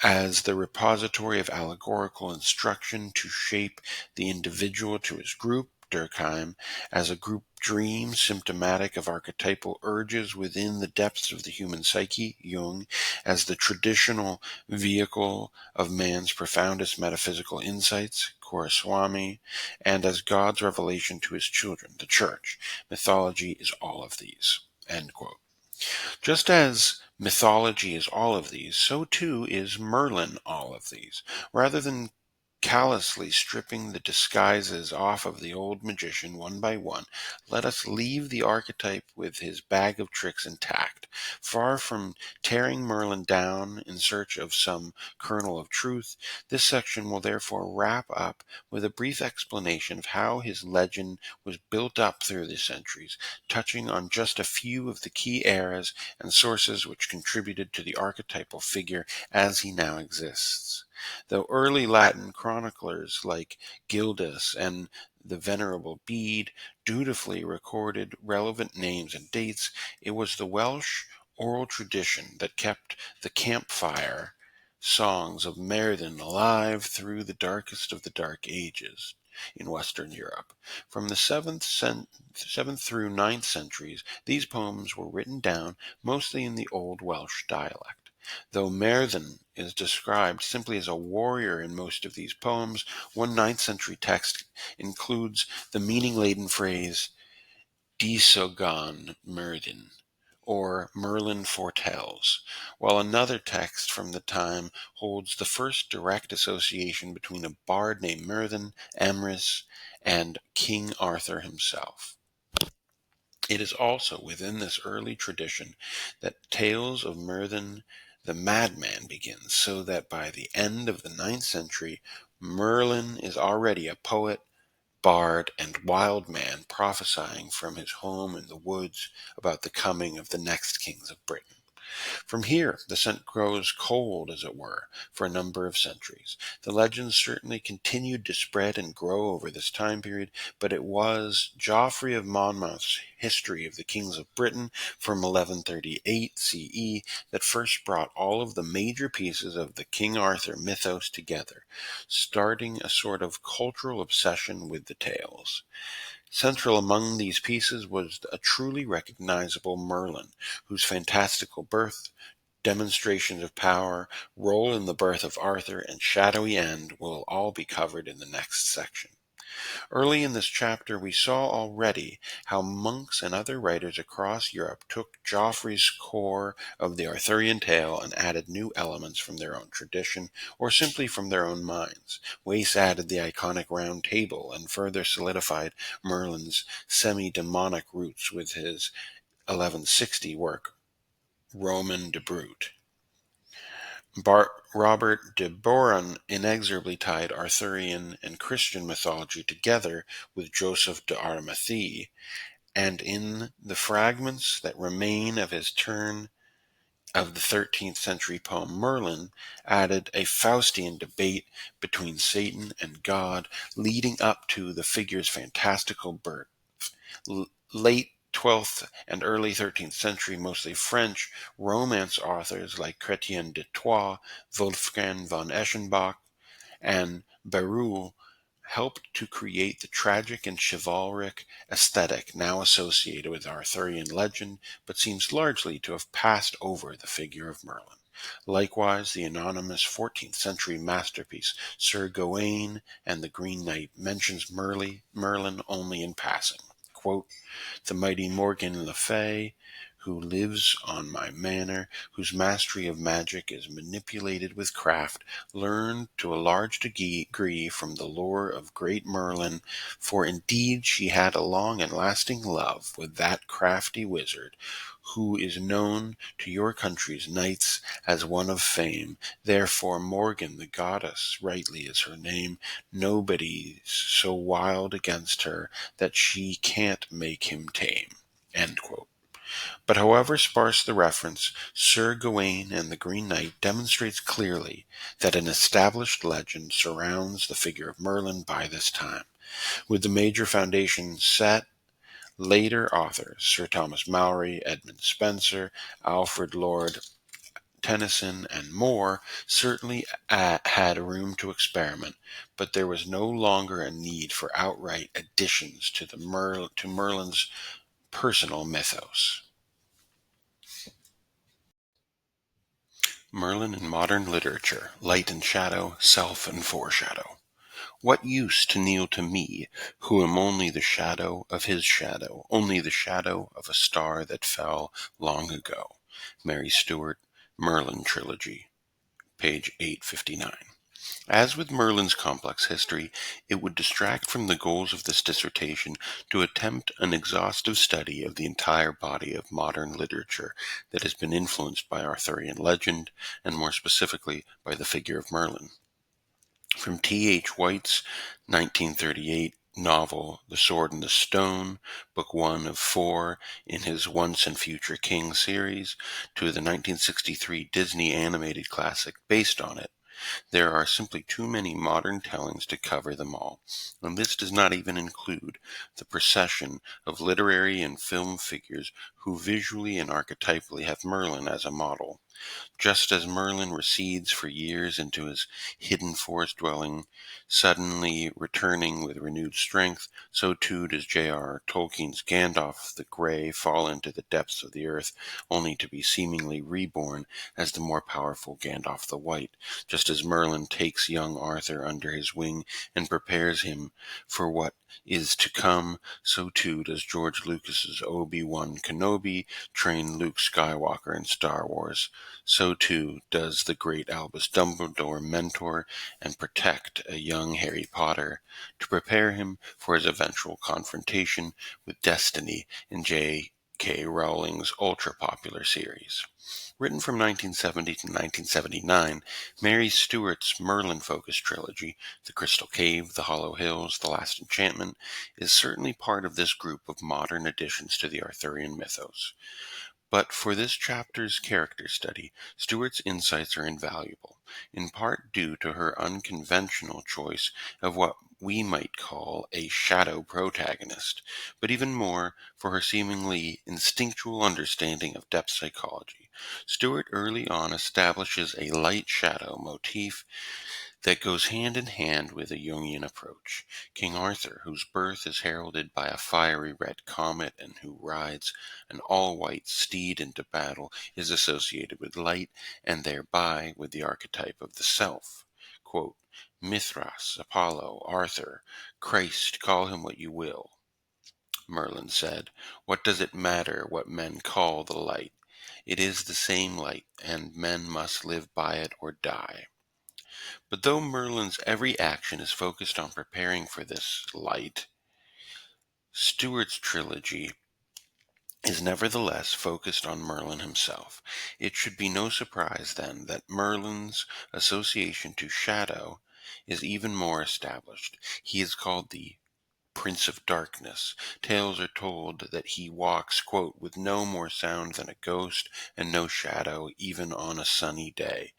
as the repository of allegorical instruction to shape the individual to his group, Durkheim, as a group dream symptomatic of archetypal urges within the depths of the human psyche, Jung, as the traditional vehicle of man's profoundest metaphysical insights, Kumaraswamy, and as God's revelation to his children, the Church. Mythology is all of these. End quote. Just as mythology is all of these, so too is Merlin all of these. Rather than callously stripping the disguises off of the old magician one by one, let us leave the archetype with his bag of tricks intact. Far from tearing Merlin down in search of some kernel of truth, this section will therefore wrap up with a brief explanation of how his legend was built up through the centuries, touching on just a few of the key eras and sources which contributed to the archetypal figure as he now exists. Though early Latin chroniclers like Gildas and the Venerable Bede dutifully recorded relevant names and dates, it was the Welsh oral tradition that kept the campfire songs of Merlin alive through the darkest of the Dark Ages in Western Europe. From the 7th through 9th centuries, these poems were written down mostly in the Old Welsh dialect. Though Merlin is described simply as a warrior in most of these poems, one 9th century text includes the meaning-laden phrase Disogon Merlin, or Merlin foretells, while another text from the time holds the first direct association between a bard named Merlin, Emrys, and King Arthur himself. It is also within this early tradition that tales of Merlin the madman begins, so that by the end of the 9th century, Merlin is already a poet, bard, and wild man prophesying from his home in the woods about the coming of the next kings of Britain. From here, the scent grows cold, as it were, for a number of centuries. The legends certainly continued to spread and grow over this time period, but it was Geoffrey of Monmouth's History of the Kings of Britain from 1138 CE that first brought all of the major pieces of the King Arthur mythos together, starting a sort of cultural obsession with the tales. Central among these pieces was a truly recognizable Merlin, whose fantastical birth, demonstrations of power, role in the birth of Arthur, and shadowy end will all be covered in the next section. Early in this chapter, we saw already how monks and other writers across Europe took Geoffrey's core of the Arthurian tale and added new elements from their own tradition, or simply from their own minds. Wace added the iconic round table and further solidified Merlin's semi-demonic roots with his 1160 work, Roman de Brute. Robert de Boron inexorably tied Arthurian and Christian mythology together with Joseph de Arimathea, and in the fragments that remain of his turn of the 13th century poem Merlin added a Faustian debate between Satan and God, leading up to the figure's fantastical birth. Late 12th and early 13th century, mostly French, Romance authors like Chrétien de Troyes, Wolfgang von Eschenbach, and Berulle helped to create the tragic and chivalric aesthetic now associated with Arthurian legend, but seems largely to have passed over the figure of Merlin. Likewise, the anonymous 14th century masterpiece Sir Gawain and the Green Knight mentions Merlin only in passing. Quote, the mighty Morgan Le Fay, who lives on my manor, whose mastery of magic is manipulated with craft, learned to a large degree from the lore of great Merlin, for indeed she had a long and lasting love with that crafty wizard, who is known to your country's knights as one of fame. Therefore Morgan the goddess, rightly is her name, nobody's so wild against her that she can't make him tame. End quote. But however sparse the reference, Sir Gawain and the Green Knight demonstrates clearly that an established legend surrounds the figure of Merlin by this time. With the major foundation set, later authors, Sir Thomas Malory, Edmund Spenser, Alfred Lord Tennyson, and more, certainly had room to experiment, but there was no longer a need for outright additions to Merlin's personal mythos. Merlin in modern literature, light and shadow, self and foreshadow. What use to kneel to me, who am only the shadow of his shadow, only the shadow of a star that fell long ago? Mary Stuart, Merlin Trilogy, page 859. As with Merlin's complex history, it would distract from the goals of this dissertation to attempt an exhaustive study of the entire body of modern literature that has been influenced by Arthurian legend, and more specifically by the figure of Merlin. From T. H. White's 1938 novel The Sword and the Stone, book 1 of 4 in his Once and Future King series, to the 1963 Disney animated classic based on it, there are simply too many modern tellings to cover them all, and this does not even include the procession of literary and film figures who visually and archetypally have Merlin as a model. Just as Merlin recedes for years into his hidden forest dwelling, suddenly returning with renewed strength, so too does J.R. Tolkien's Gandalf the Grey fall into the depths of the earth, only to be seemingly reborn as the more powerful Gandalf the White, just as Merlin takes young Arthur under his wing and prepares him for what is to come, so too does George Lucas's Obi-Wan Kenobi train Luke Skywalker in Star Wars. So too does the great Albus Dumbledore mentor and protect a young Harry Potter to prepare him for his eventual confrontation with destiny in J.K. Rowling's ultra-popular series. Written from 1970 to 1979, Mary Stuart's Merlin-focused trilogy, The Crystal Cave, The Hollow Hills, The Last Enchantment, is certainly part of this group of modern additions to the Arthurian mythos. But for this chapter's character study, Stuart's insights are invaluable, in part due to her unconventional choice of what we might call a shadow protagonist, but even more for her seemingly instinctual understanding of depth psychology. Stuart early on establishes a light shadow motif that goes hand in hand with a Jungian approach. King Arthur, whose birth is heralded by a fiery red comet and who rides an all-white steed into battle, is associated with light and thereby with the archetype of the self. Quote, Mithras, Apollo, Arthur, Christ, call him what you will. Merlin said, what does it matter what men call the light? It is the same light, and men must live by it or die. But though Merlin's every action is focused on preparing for this light, Stuart's trilogy is nevertheless focused on Merlin himself. It should be no surprise, then, that Merlin's association to shadow is even more established. He is called the Prince of Darkness. Tales are told that he walks, quote, with no more sound than a ghost and no shadow even on a sunny day.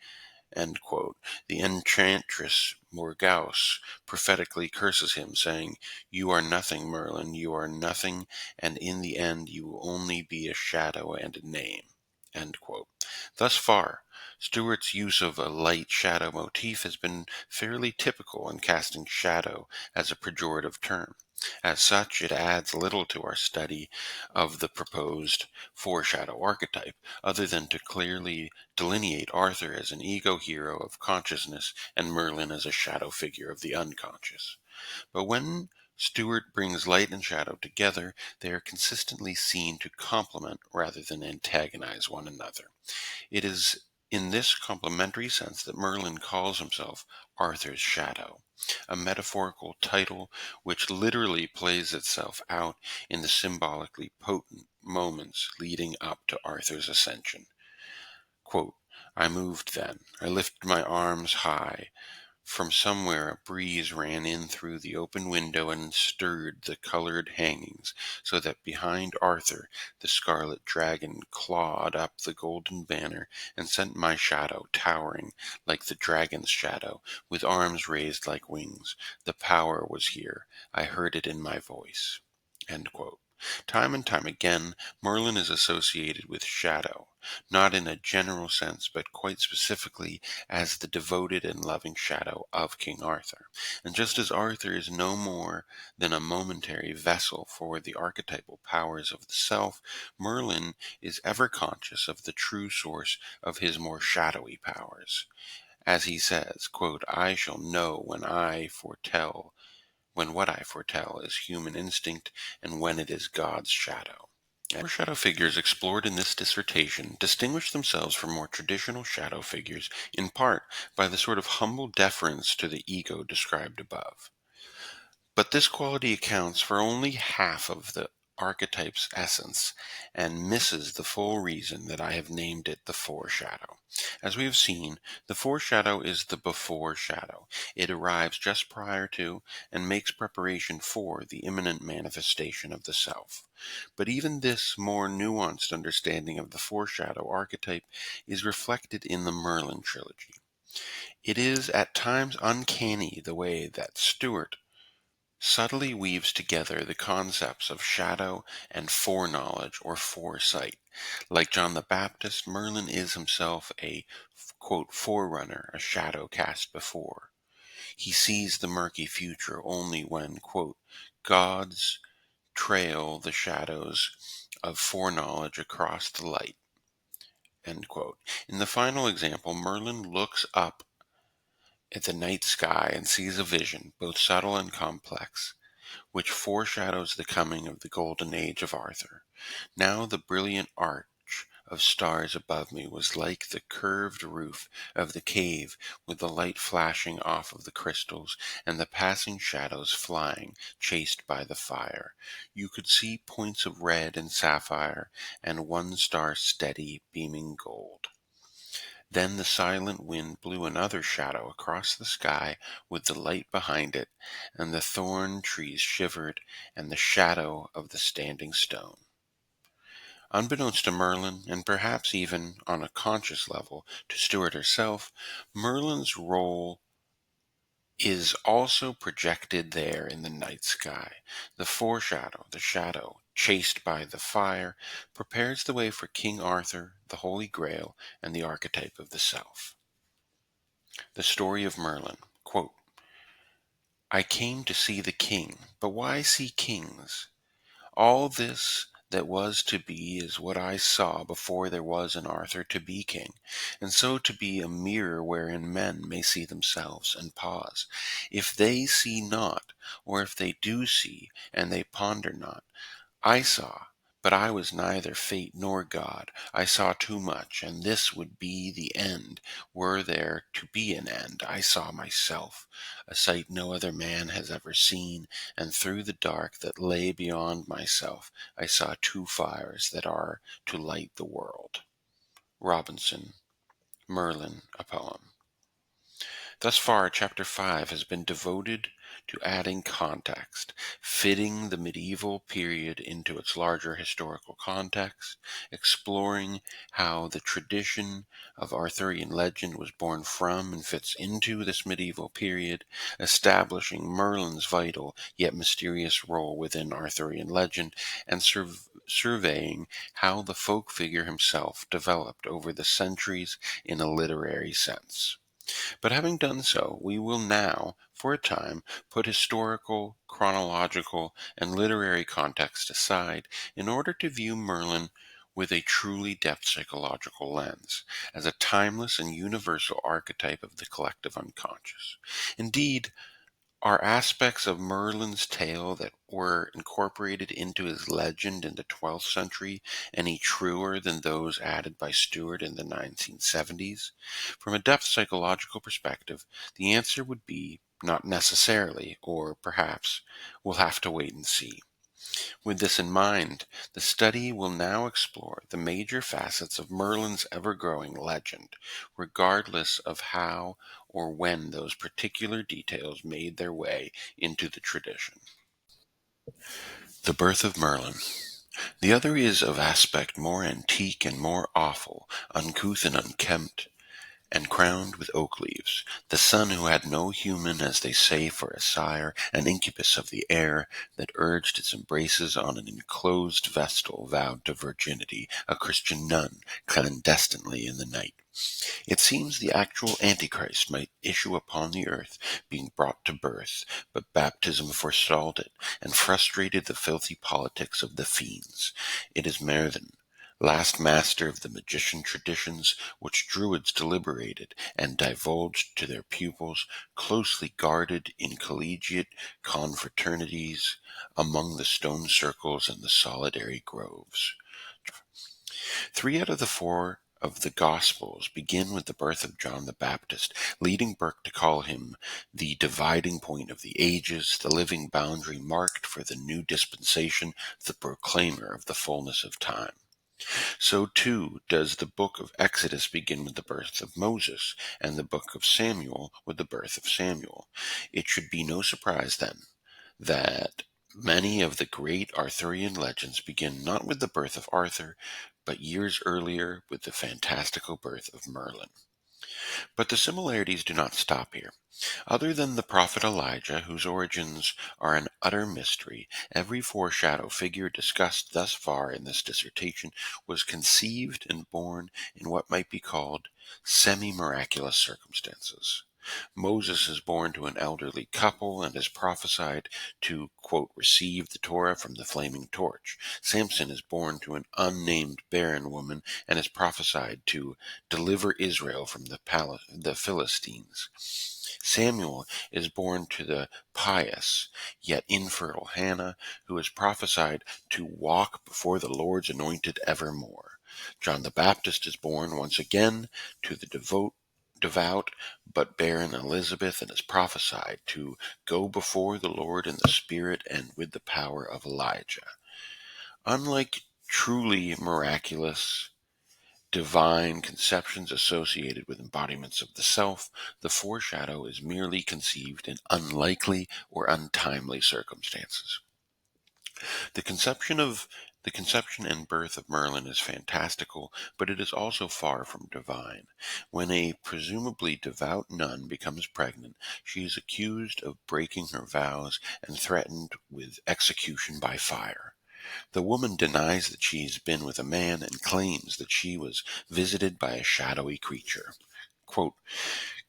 End quote. The enchantress Morgause prophetically curses him, saying, "You are nothing, Merlin, you are nothing, and in the end you will only be a shadow and a name." End quote. Thus far, Stewart's use of a light shadow motif has been fairly typical in casting shadow as a pejorative term. As such, it adds little to our study of the proposed foreshadow archetype, other than to clearly delineate Arthur as an ego hero of consciousness and Merlin as a shadow figure of the unconscious. But when Stewart brings light and shadow together, they are consistently seen to complement rather than antagonize one another. It is in this complementary sense that Merlin calls himself Arthur's shadow, a metaphorical title which literally plays itself out in the symbolically potent moments leading up to Arthur's ascension. Quote, "I moved then. I lifted my arms high. From somewhere a breeze ran in through the open window and stirred the colored hangings, so that behind Arthur the scarlet dragon clawed up the golden banner and sent my shadow towering like the dragon's shadow, with arms raised like wings. The power was here. I heard it in my voice." End quote. Time and time again, Merlin is associated with shadow, not in a general sense, but quite specifically as the devoted and loving shadow of King Arthur. And just as Arthur is no more than a momentary vessel for the archetypal powers of the self, Merlin is ever conscious of the true source of his more shadowy powers. As he says, quote, "I shall know when what I foretell is human instinct and when it is God's shadow." Foreshadow figures explored in this dissertation distinguish themselves from more traditional shadow figures in part by the sort of humble deference to the ego described above. But this quality accounts for only half of the archetype's essence and misses the full reason that I have named it the foreshadow. As we have seen, the foreshadow is the before shadow. It arrives just prior to and makes preparation for the imminent manifestation of the self. But even this more nuanced understanding of the foreshadow archetype is reflected in the Merlin trilogy. It is at times uncanny the way that Stewart subtly weaves together the concepts of shadow and foreknowledge or foresight. Like John the Baptist, Merlin is himself a, quote, forerunner, a shadow cast before. He sees the murky future only when, quote, gods trail the shadows of foreknowledge across the light, end quote. In the final example, Merlin looks up at the night sky and sees a vision, both subtle and complex, which foreshadows the coming of the golden age of Arthur. Now the brilliant arch of stars above me was like the curved roof of the cave, with the light flashing off of the crystals and the passing shadows flying, chased by the fire. You could see points of red and sapphire, and one star steady, beaming gold. Then the silent wind blew another shadow across the sky with the light behind it, and the thorn trees shivered, and the shadow of the standing stone. Unbeknownst to Merlin, and perhaps even on a conscious level to Stewart herself, Merlin's role is also projected there in the night sky. The foreshadow, the shadow, chased by the fire, prepares the way for King Arthur, the Holy Grail, and the archetype of the self. The Story of Merlin. Quote, "I came to see the king, but why see kings? All this that was to be is what I saw before there was an Arthur to be king, and so to be a mirror wherein men may see themselves and pause. If they see not, or if they do see, and they ponder not, I saw, but I was neither fate nor God. I saw too much, and this would be the end. Were there to be an end, I saw myself, a sight no other man has ever seen, and through the dark that lay beyond myself, I saw two fires that are to light the world." Robinson, Merlin, a poem. Thus far, Chapter 5 has been devoted to adding context, fitting the medieval period into its larger historical context, exploring how the tradition of Arthurian legend was born from and fits into this medieval period, establishing Merlin's vital yet mysterious role within Arthurian legend, and surveying how the folk figure himself developed over the centuries in a literary sense. But having done so, we will now, for a time, put historical, chronological, and literary context aside in order to view Merlin with a truly depth psychological lens, as a timeless and universal archetype of the collective unconscious. Indeed, are aspects of Merlin's tale that were incorporated into his legend in the 12th century any truer than those added by Stuart in the 1970s? From a depth psychological perspective, the answer would be not necessarily, or perhaps we'll have to wait and see. With this in mind, the study will now explore the major facets of Merlin's ever-growing legend, regardless of how or when those particular details made their way into the tradition. The birth of Merlin. The other is of aspect more antique and more awful, uncouth and unkempt, and crowned with oak leaves, the son who had no human, as they say, for a sire, an incubus of the air, that urged its embraces on an enclosed vestal vowed to virginity, a Christian nun, clandestinely in the night. It seems the actual Antichrist might issue upon the earth, being brought to birth, but baptism forestalled it, and frustrated the filthy politics of the fiends. It is Merlin, last master of the magician traditions which Druids deliberated and divulged to their pupils, closely guarded in collegiate confraternities among the stone circles and the solitary groves. 3 out of the 4 of the Gospels begin with the birth of John the Baptist, leading Burke to call him the dividing point of the ages, the living boundary marked for the new dispensation, the proclaimer of the fullness of time. So too does the book of Exodus begin with the birth of Moses, and the book of Samuel with the birth of Samuel. It should be no surprise, then, that many of the great Arthurian legends begin not with the birth of Arthur, but years earlier with the fantastical birth of Merlin. But the similarities do not stop here. Other than the prophet Elijah, whose origins are an utter mystery, every foreshadow figure discussed thus far in this dissertation was conceived and born in what might be called semi-miraculous circumstances. Moses is born to an elderly couple and is prophesied to, quote, receive the Torah from the flaming torch. Samson is born to an unnamed barren woman and is prophesied to deliver Israel from the Philistines. Samuel is born to the pious yet infertile Hannah, who is prophesied to walk before the Lord's anointed evermore. John the Baptist is born once again to the devout but barren Elizabeth, and is prophesied to go before the Lord in the spirit and with the power of Elijah. Unlike truly miraculous, divine conceptions associated with embodiments of the self, the foreshadow is merely conceived in unlikely or untimely circumstances. The conception of the conception and birth of Merlin is fantastical, but it is also far from divine. When a presumably devout nun becomes pregnant, she is accused of breaking her vows and threatened with execution by fire. The woman denies that she's been with a man and claims that she was visited by a shadowy creature. Quote,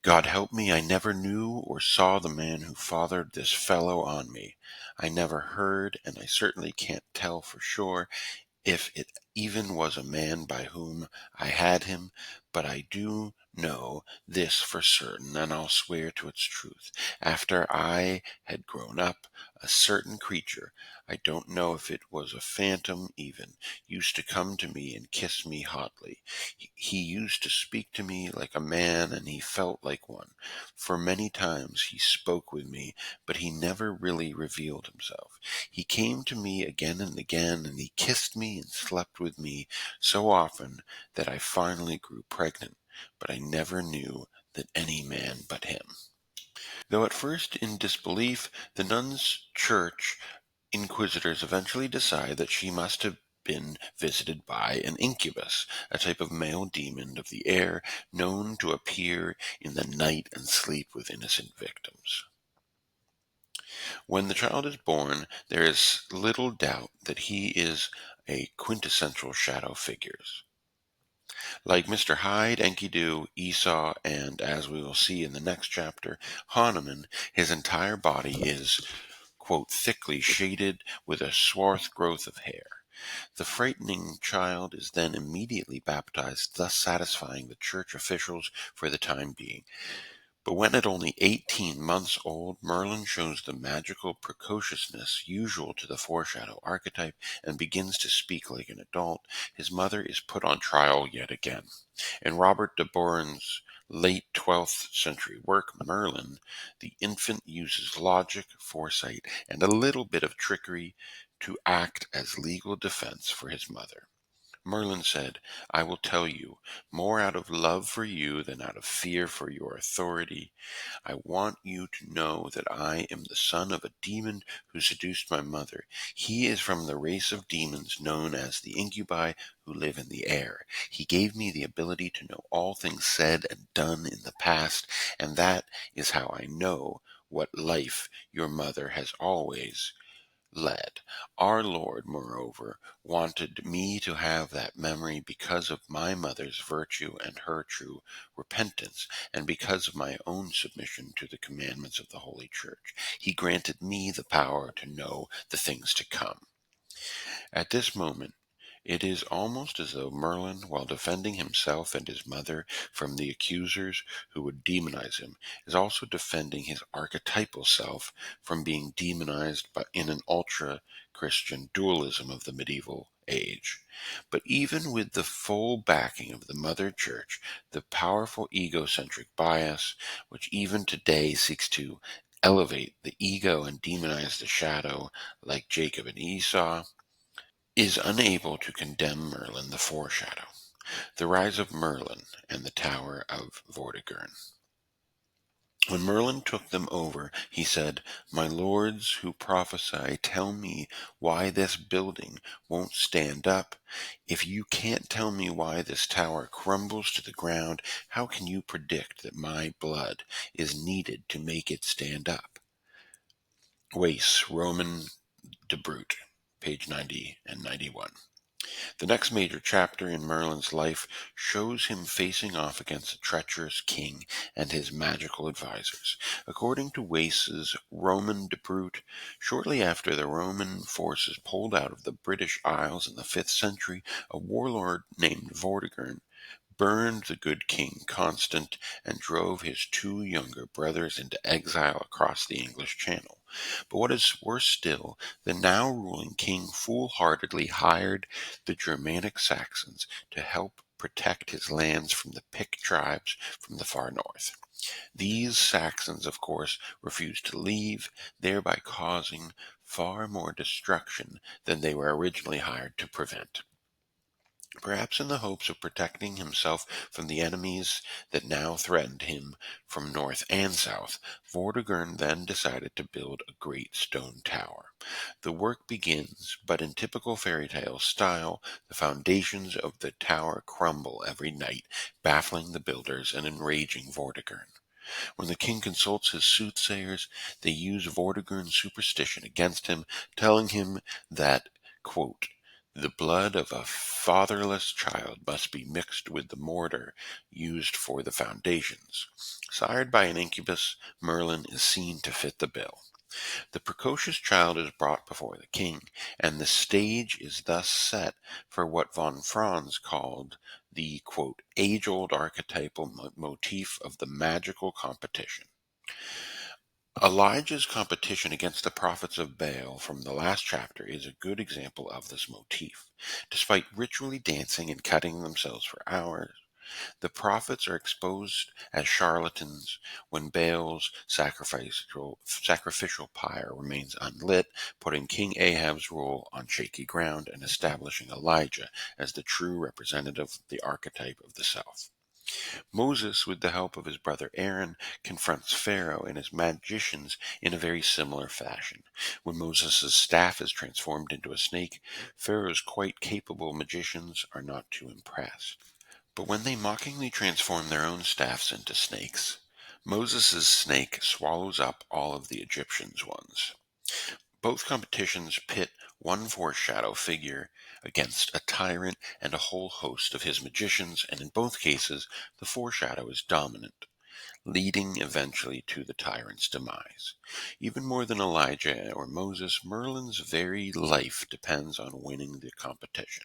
God help me, I never knew or saw the man who fathered this fellow on me. I never heard, and I certainly can't tell for sure, if it even was a man by whom I had him, but I do know this for certain, and I'll swear to its truth. After I had grown up, a certain creature, I don't know if it was a phantom even, used to come to me and kiss me hotly. He used to speak to me like a man, and he felt like one. For many times he spoke with me, but he never really revealed himself. He came to me again and again, and he kissed me and slept with me so often that I finally grew pregnant, but I never knew that any man but him. Though at first in disbelief, the nun's church inquisitors eventually decide that she must have been visited by an incubus, a type of male demon of the air known to appear in the night and sleep with innocent victims. When the child is born, there is little doubt that he is a quintessential shadow figure. Like Mr. Hyde, Enkidu, Esau, and, as we will see in the next chapter, Hanuman, his entire body is, quote, thickly shaded with a swarth growth of hair. The frightening child is then immediately baptized, thus satisfying the church officials for the time being. But when at only 18 months old, Merlin shows the magical precociousness usual to the foreshadow archetype and begins to speak like an adult, his mother is put on trial yet again. In Robert de Boron's late 12th century work, Merlin, the infant uses logic, foresight, and a little bit of trickery to act as legal defense for his mother. Merlin said, "I will tell you, more out of love for you than out of fear for your authority. I want you to know that I am the son of a demon who seduced my mother. He is from the race of demons known as the incubi who live in the air. He gave me the ability to know all things said and done in the past, and that is how I know what life your mother has always led. Our Lord, moreover, wanted me to have that memory because of my mother's virtue and her true repentance, and because of my own submission to the commandments of the Holy Church. He granted me the power to know the things to come." At this moment, it is almost as though Merlin, while defending himself and his mother from the accusers who would demonize him, is also defending his archetypal self from being demonized in an ultra-Christian dualism of the medieval age. But even with the full backing of the Mother Church, the powerful egocentric bias, which even today seeks to elevate the ego and demonize the shadow, like Jacob and Esau, is unable to condemn Merlin the Foreshadow. The Rise of Merlin and the Tower of Vortigern. When Merlin took them over, he said, "My lords who prophesy, tell me why this building won't stand up. If you can't tell me why this tower crumbles to the ground, how can you predict that my blood is needed to make it stand up?" Weiss, Roman de Brute, page 90 and 91. The next major chapter in Merlin's life shows him facing off against a treacherous king and his magical advisors. According to Wace's Roman de Brute, shortly after the Roman forces pulled out of the British Isles in the 5th century, a warlord named Vortigern burned the good King Constant and drove his 2 younger brothers into exile across the English Channel. But what is worse still, the now ruling king foolhardily hired the Germanic Saxons to help protect his lands from the Pict tribes from the far north. These Saxons, of course, refused to leave, thereby causing far more destruction than they were originally hired to prevent. Perhaps in the hopes of protecting himself from the enemies that now threatened him from north and south, Vortigern then decided to build a great stone tower. The work begins, but in typical fairy tale style, the foundations of the tower crumble every night, baffling the builders and enraging Vortigern. When the king consults his soothsayers, they use Vortigern's superstition against him, telling him that, quote, "the blood of a fatherless child must be mixed with the mortar used for the foundations." Sired by an incubus, Merlin is seen to fit the bill. The precocious child is brought before the king, and the stage is thus set for what von Franz called the, quote, "age-old archetypal motif of the magical competition." Elijah's competition against the prophets of Baal from the last chapter is a good example of this motif. Despite ritually dancing and cutting themselves for hours, the prophets are exposed as charlatans when Baal's sacrificial pyre remains unlit, putting King Ahab's rule on shaky ground and establishing Elijah as the true representative of the archetype of the self. Moses, with the help of his brother Aaron, confronts Pharaoh and his magicians in a very similar fashion. When Moses' staff is transformed into a snake, Pharaoh's quite capable magicians are not too impressed. But when they mockingly transform their own staffs into snakes, Moses' snake swallows up all of the Egyptians' ones. Both competitions pit one foreshadow figure against a tyrant and a whole host of his magicians, and in both cases the foreshadow is dominant, leading eventually to the tyrant's demise. Even more than Elijah or Moses, Merlin's very life depends on winning the competition.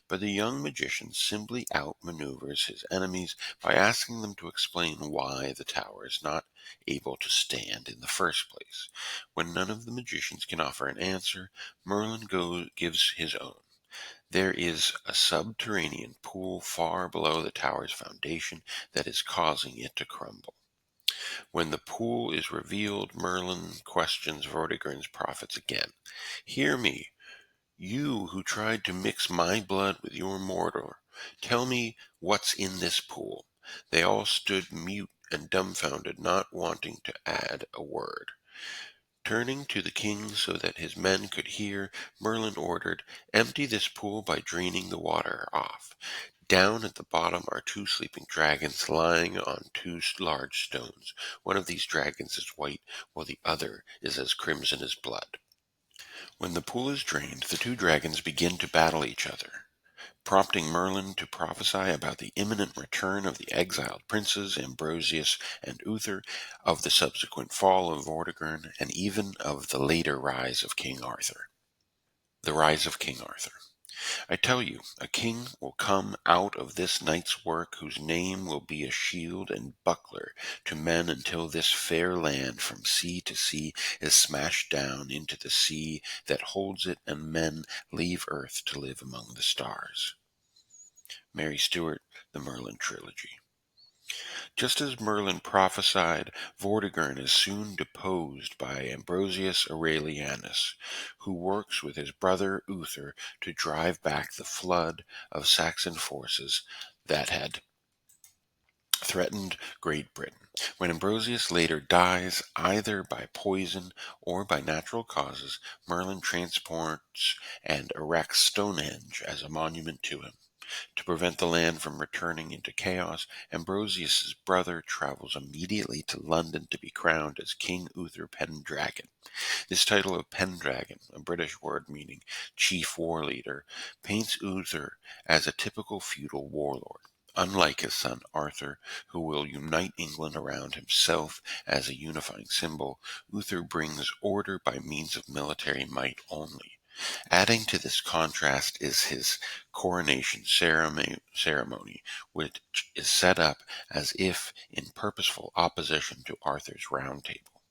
But the young magician simply outmaneuvers his enemies by asking them to explain why the tower is not able to stand in the first place. When none of the magicians can offer an answer, gives his own. There is a subterranean pool far below the tower's foundation that is causing it to crumble. When the pool is revealed, Merlin questions Vortigern's prophets again. Hear me, you who tried to mix my blood with your mortar. Tell me what's in this pool. They all stood mute and dumbfounded, not wanting to add a word. Turning to the king so that his men could hear, Merlin ordered, "Empty this pool by draining the water off. Down at the bottom are two sleeping dragons lying on two large stones. One of these dragons is white, while the other is as crimson as blood." When the pool is drained, the two dragons begin to battle each other, prompting Merlin to prophesy about the imminent return of the exiled princes Ambrosius and Uther, of the subsequent fall of Vortigern, and even of the later rise of King Arthur. The rise of King Arthur. "I tell you, a king will come out of this night's work whose name will be a shield and buckler to men until this fair land from sea to sea is smashed down into the sea that holds it, and men leave earth to live among the stars." Mary Stuart, The Merlin Trilogy. Just as Merlin prophesied, Vortigern is soon deposed by Ambrosius Aurelianus, who works with his brother Uther to drive back the flood of Saxon forces that had threatened Great Britain. When Ambrosius later dies, either by poison or by natural causes, Merlin transports and erects Stonehenge as a monument to him. To prevent the land from returning into chaos, Ambrosius's brother travels immediately to London to be crowned as King Uther Pendragon. This title of Pendragon, a British word meaning chief war leader, paints Uther as a typical feudal warlord. Unlike his son Arthur, who will unite England around himself as a unifying symbol, Uther brings order by means of military might only. Adding to this contrast is his coronation ceremony, which is set up as if in purposeful opposition to Arthur's Round Table.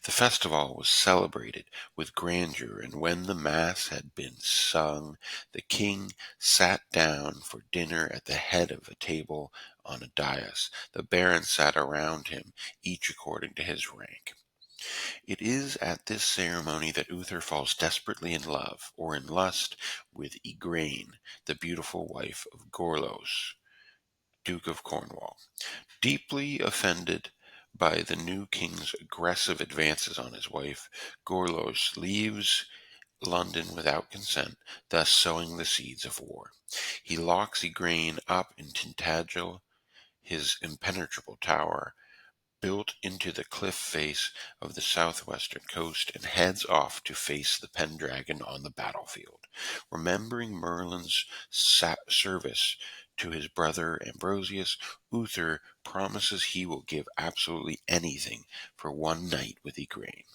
The festival was celebrated with grandeur, and when the mass had been sung, the king sat down for dinner at the head of a table on a dais. The barons sat around him, each according to his rank. It is at this ceremony that Uther falls desperately in love, or in lust, with Igraine, the beautiful wife of Gorlos, Duke of Cornwall. Deeply offended by the new king's aggressive advances on his wife, Gorlos leaves London without consent, thus sowing the seeds of war. He locks Igraine up in Tintagel, his impenetrable tower, built into the cliff face of the southwestern coast, and heads off to face the Pendragon on the battlefield. Remembering Merlin's service to his brother Ambrosius, Uther promises he will give absolutely anything for one night with Igraine.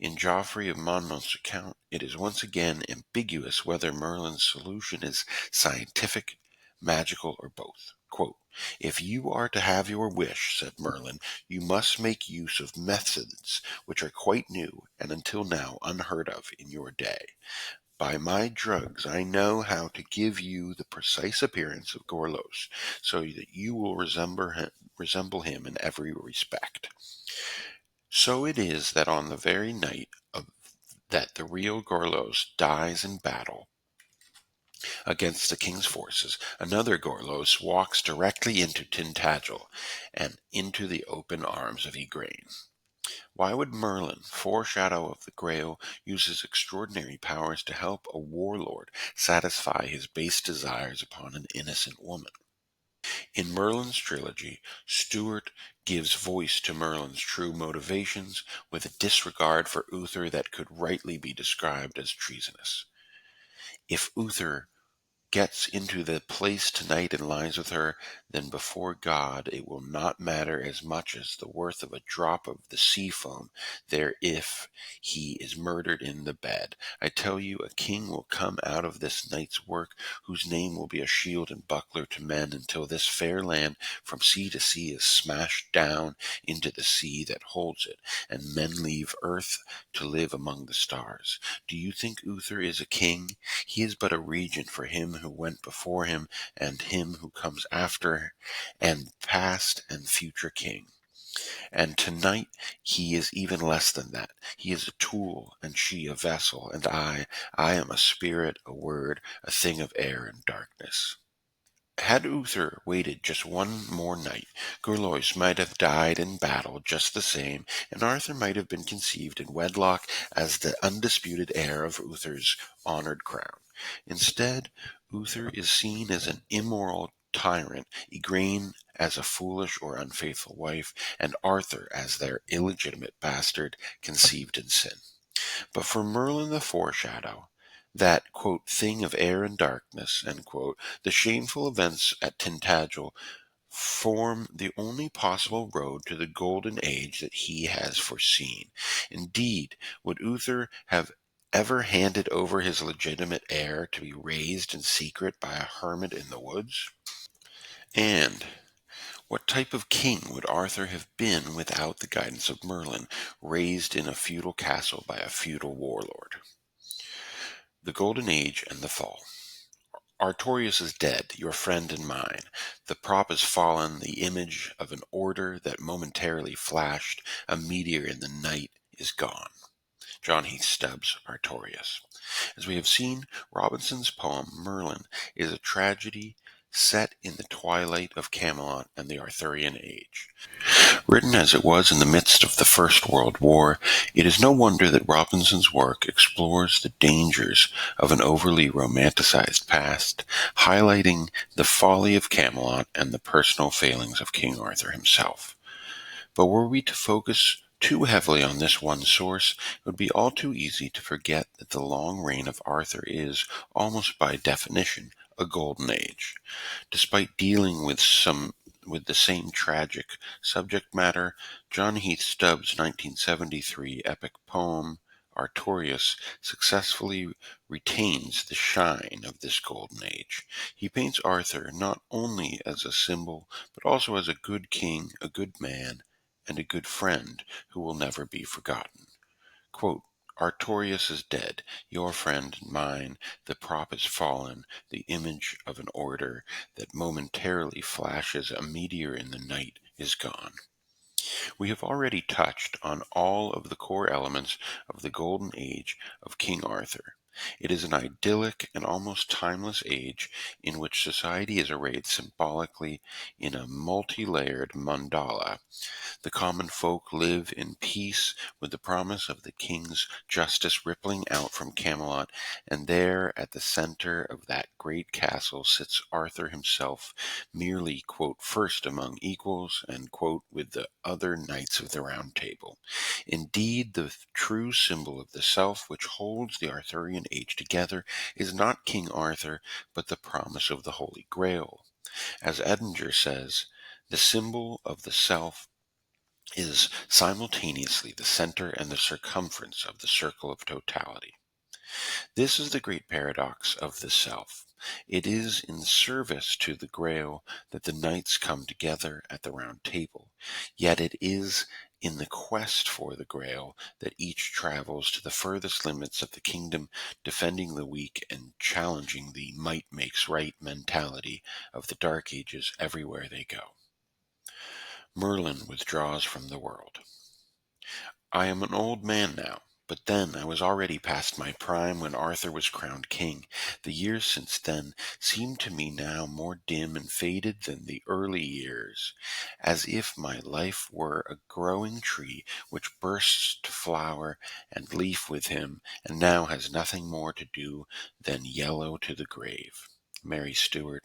In Geoffrey of Monmouth's account, it is once again ambiguous whether Merlin's solution is scientific, magical, or both. Quote, "If you are to have your wish," said Merlin, "you must make use of methods which are quite new and until now unheard of in your day. By my drugs I know how to give you the precise appearance of Gorlos, so that you will resemble him in every respect." So it is that on the very night that the real Gorlos dies in battle, Against the king's forces, another Gorlos walks directly into Tintagel and into the open arms of Igraine. Why would Merlin, foreshadow of the Grail, use his extraordinary powers to help a warlord satisfy his base desires upon an innocent woman? In Merlin's trilogy, Stuart gives voice to Merlin's true motivations with a disregard for Uther that could rightly be described as treasonous. If Uther gets into the place tonight and lies with her, then before God it will not matter as much as the worth of a drop of the sea foam there if he is murdered in the bed. I tell you, a king will come out of this night's work whose name will be a shield and buckler to men until this fair land from sea to sea is smashed down into the sea that holds it, and men leave earth to live among the stars. Do you think Uther is a king? He is but a regent for him who went before him and him who comes after, and past and future king. And tonight he is even less than that. He is a tool, and she a vessel, and I am a spirit, a word, a thing of air and darkness. Had Uther waited just one more night, Gorlois might have died in battle just the same, and Arthur might have been conceived in wedlock as the undisputed heir of Uther's honored crown. Instead, Uther is seen as an immoral tyrant, Igraine as a foolish or unfaithful wife, and Arthur as their illegitimate bastard conceived in sin. But for Merlin the Foreshadow, that, quote, thing of air and darkness, end quote, the shameful events at Tintagel form the only possible road to the golden age that he has foreseen. Indeed, would Uther have ever handed over his legitimate heir to be raised in secret by a hermit in the woods? And what type of king would Arthur have been without the guidance of Merlin, raised in a feudal castle by a feudal warlord? The Golden Age and the Fall. Artorius is dead, your friend and mine. The prop is fallen, the image of an order that momentarily flashed, a meteor in the night, is gone. John Heath Stubbs, Artorius. As we have seen, Robinson's poem Merlin is a tragedy set in the twilight of Camelot and the Arthurian age. Written as it was in the midst of the First World War, it is no wonder that Robinson's work explores the dangers of an overly romanticized past, highlighting the folly of Camelot and the personal failings of King Arthur himself. But were we to focus too heavily on this one source, it would be all too easy to forget that the long reign of Arthur is, almost by definition, a golden age. Despite dealing with the same tragic subject matter, John Heath Stubbs' 1973 epic poem Artorius successfully retains the shine of this golden age. He paints Arthur not only as a symbol, but also as a good king, a good man, and a good friend who will never be forgotten. Quote, Artorius is dead, your friend and mine, the prop is fallen, the image of an order that momentarily flashes a meteor in the night is gone. We have already touched on all of the core elements of the golden age of King Arthur. It is an idyllic and almost timeless age in which society is arrayed symbolically in a multi-layered mandala. The common folk live in peace with the promise of the king's justice rippling out from Camelot, and there at the center of that great castle sits Arthur himself, merely, quote, first among equals, and, quote, with the other knights of the Round Table. Indeed, the true symbol of the self which holds the Arthurian age together is not King Arthur, but the promise of the Holy Grail. As Edinger says, the symbol of the self is simultaneously the center and the circumference of the circle of totality. This is the great paradox of the self. It is in service to the Grail that the knights come together at the Round Table, yet it is in the quest for the Grail that each travels to the furthest limits of the kingdom, defending the weak and challenging the might makes right mentality of the Dark Ages everywhere they go. Merlin withdraws from the world. I am an old man now, But then I was already past my prime when Arthur was crowned king. The years since then seem to me now more dim and faded than the early years, as if my life were a growing tree which bursts to flower and leaf with him, and now has nothing more to do than yellow to the grave. Mary Stuart,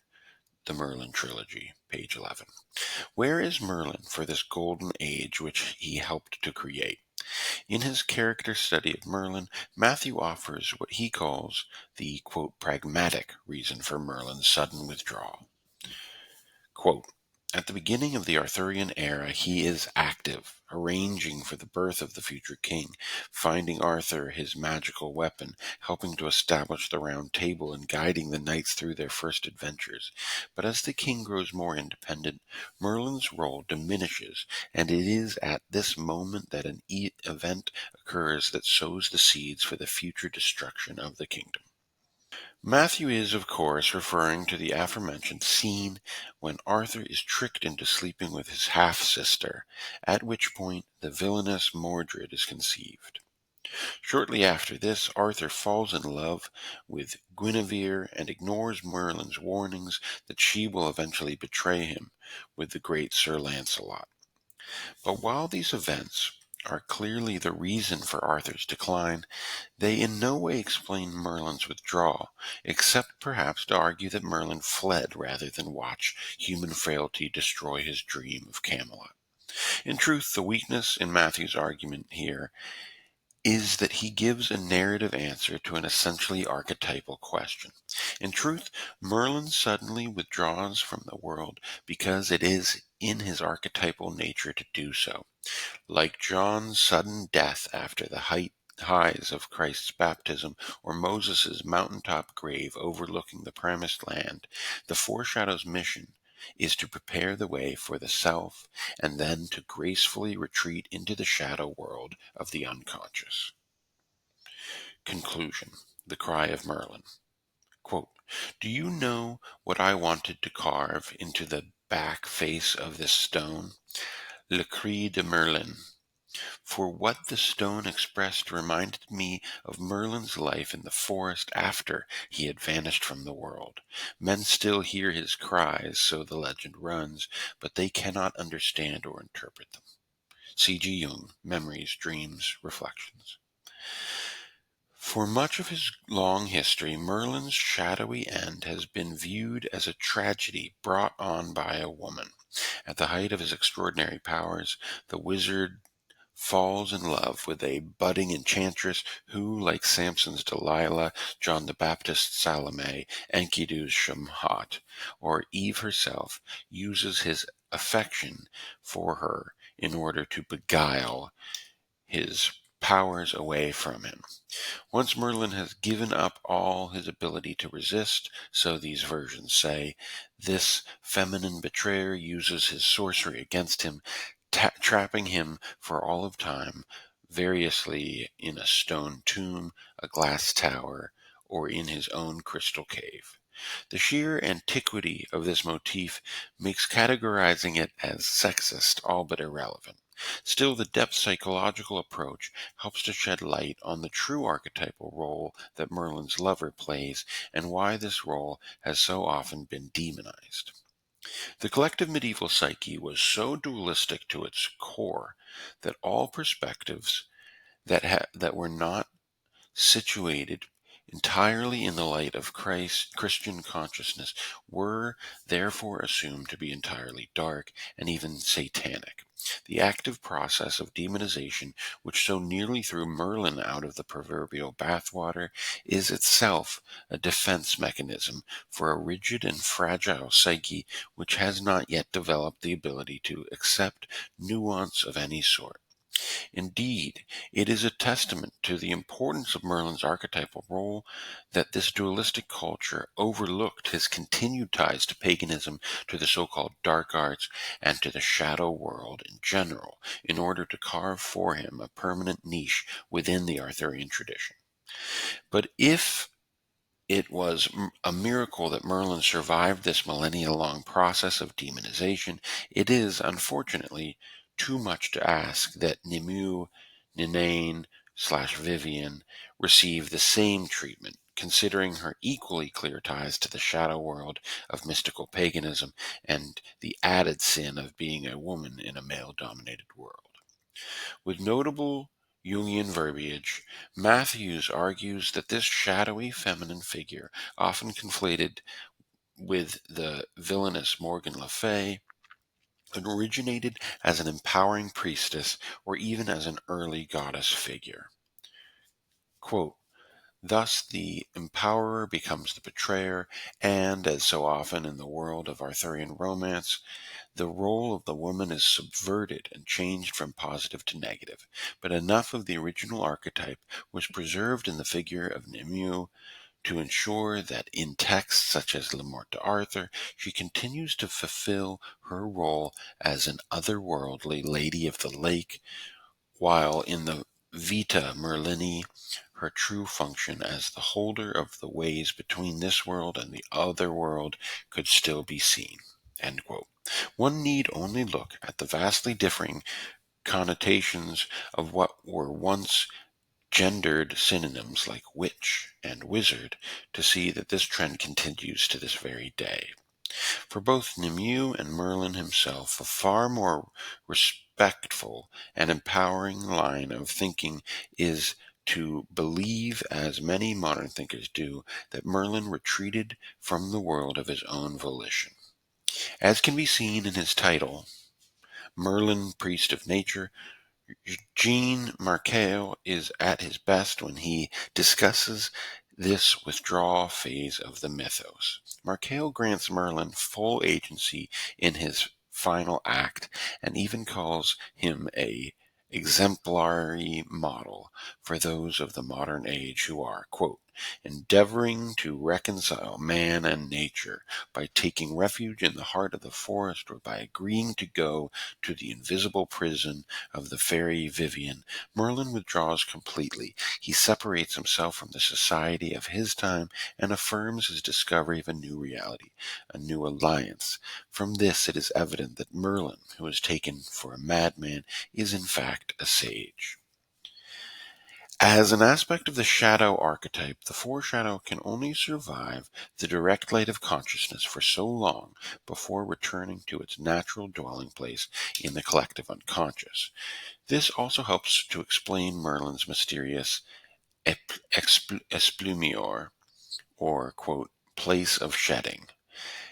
The Merlin Trilogy, page 11. Where is Merlin for this golden age which he helped to create? In his character study of Merlin, Matthew offers what he calls the, quote, pragmatic reason for Merlin's sudden withdrawal. Quote, at the beginning of the Arthurian era, he is active, arranging for the birth of the future king, finding Arthur his magical weapon, helping to establish the Round Table, and guiding the knights through their first adventures. But as the king grows more independent, Merlin's role diminishes, and it is at this moment that an event occurs that sows the seeds for the future destruction of the kingdom. Matthew is, of course, referring to the aforementioned scene when Arthur is tricked into sleeping with his half-sister, at which point the villainous Mordred is conceived. Shortly after this, Arthur falls in love with Guinevere and ignores Merlin's warnings that she will eventually betray him with the great Sir Lancelot. But while these events are clearly the reason for Arthur's decline, they in no way explain Merlin's withdrawal, except perhaps to argue that Merlin fled rather than watch human frailty destroy his dream of Camelot. In truth, the weakness in Matthew's argument here is that he gives a narrative answer to an essentially archetypal question. In truth, Merlin suddenly withdraws from the world because it is in his archetypal nature to do so. Like John's sudden death after the highs of Christ's baptism, or Moses' mountaintop grave overlooking the promised land, the foreshadow's mission is to prepare the way for the self and then to gracefully retreat into the shadow world of the unconscious. Conclusion. The Cry of Merlin. Quote, do you know what I wanted to carve into the back face of this stone? Le Cri de Merlin. For what the stone expressed reminded me of Merlin's life in the forest after he had vanished from the world. Men still hear his cries, so the legend runs, but they cannot understand or interpret them. C.G. Jung, Memories, Dreams, Reflections. For much of his long history, Merlin's shadowy end has been viewed as a tragedy brought on by a woman. At the height of his extraordinary powers, the wizard falls in love with a budding enchantress who, like Samson's Delilah, John the Baptist's Salome, Enkidu's Shamhat, or Eve herself, uses his affection for her in order to beguile his powers away from him. Once Merlin has given up all his ability to resist, so these versions say, this feminine betrayer uses his sorcery against him, trapping him for all of time, variously in a stone tomb, a glass tower, or in his own crystal cave. The sheer antiquity of this motif makes categorizing it as sexist all but irrelevant. Still, the depth psychological approach helps to shed light on the true archetypal role that Merlin's lover plays and why this role has so often been demonized. The collective medieval psyche was so dualistic to its core that all perspectives that were not situated entirely in the light of Christian consciousness were therefore assumed to be entirely dark and even satanic. The active process of demonization, which so nearly threw Merlin out of the proverbial bathwater, is itself a defense mechanism for a rigid and fragile psyche which has not yet developed the ability to accept nuance of any sort. Indeed, it is a testament to the importance of Merlin's archetypal role that this dualistic culture overlooked his continued ties to paganism, to the so-called dark arts, and to the shadow world in general, in order to carve for him a permanent niche within the Arthurian tradition. But if it was a miracle that Merlin survived this millennia-long process of demonization, it is, unfortunately, too much to ask that Nimue, Ninain, Vivian receive the same treatment, considering her equally clear ties to the shadow world of mystical paganism and the added sin of being a woman in a male-dominated world. With notable Jungian verbiage, Matthews argues that this shadowy feminine figure, often conflated with the villainous Morgan Le Fay, originated as an empowering priestess or even as an early goddess figure. Quote, thus the empowerer becomes the betrayer, and, as so often in the world of Arthurian romance, the role of the woman is subverted and changed from positive to negative. But enough of the original archetype was preserved in the figure of Nimue to ensure that in texts such as Le Morte d'Arthur, she continues to fulfill her role as an otherworldly lady of the lake, while in the Vita Merlini, her true function as the holder of the ways between this world and the other world could still be seen. End quote. One need only look at the vastly differing connotations of what were once gendered synonyms like witch and wizard to see that this trend continues to this very day. For both Nimue and Merlin himself, a far more respectful and empowering line of thinking is to believe, as many modern thinkers do, that Merlin retreated from the world of his own volition. As can be seen in his title, Merlin, Priest of Nature, Jean Markel is at his best when he discusses this withdrawal phase of the mythos. Markel grants Merlin full agency in his final act and even calls him a exemplary model for those of the modern age who are, quote, endeavoring to reconcile man and nature by taking refuge in the heart of the forest or by agreeing to go to the invisible prison of the fairy Vivian. Merlin withdraws completely. He separates himself from the society of his time and affirms his discovery of a new reality, a new alliance. From this it is evident that Merlin, who is taken for a madman, is in fact a sage. As an aspect of the shadow archetype, the foreshadow can only survive the direct light of consciousness for so long before returning to its natural dwelling place in the collective unconscious. This also helps to explain Merlin's mysterious esplumior, or, quote, place of shedding,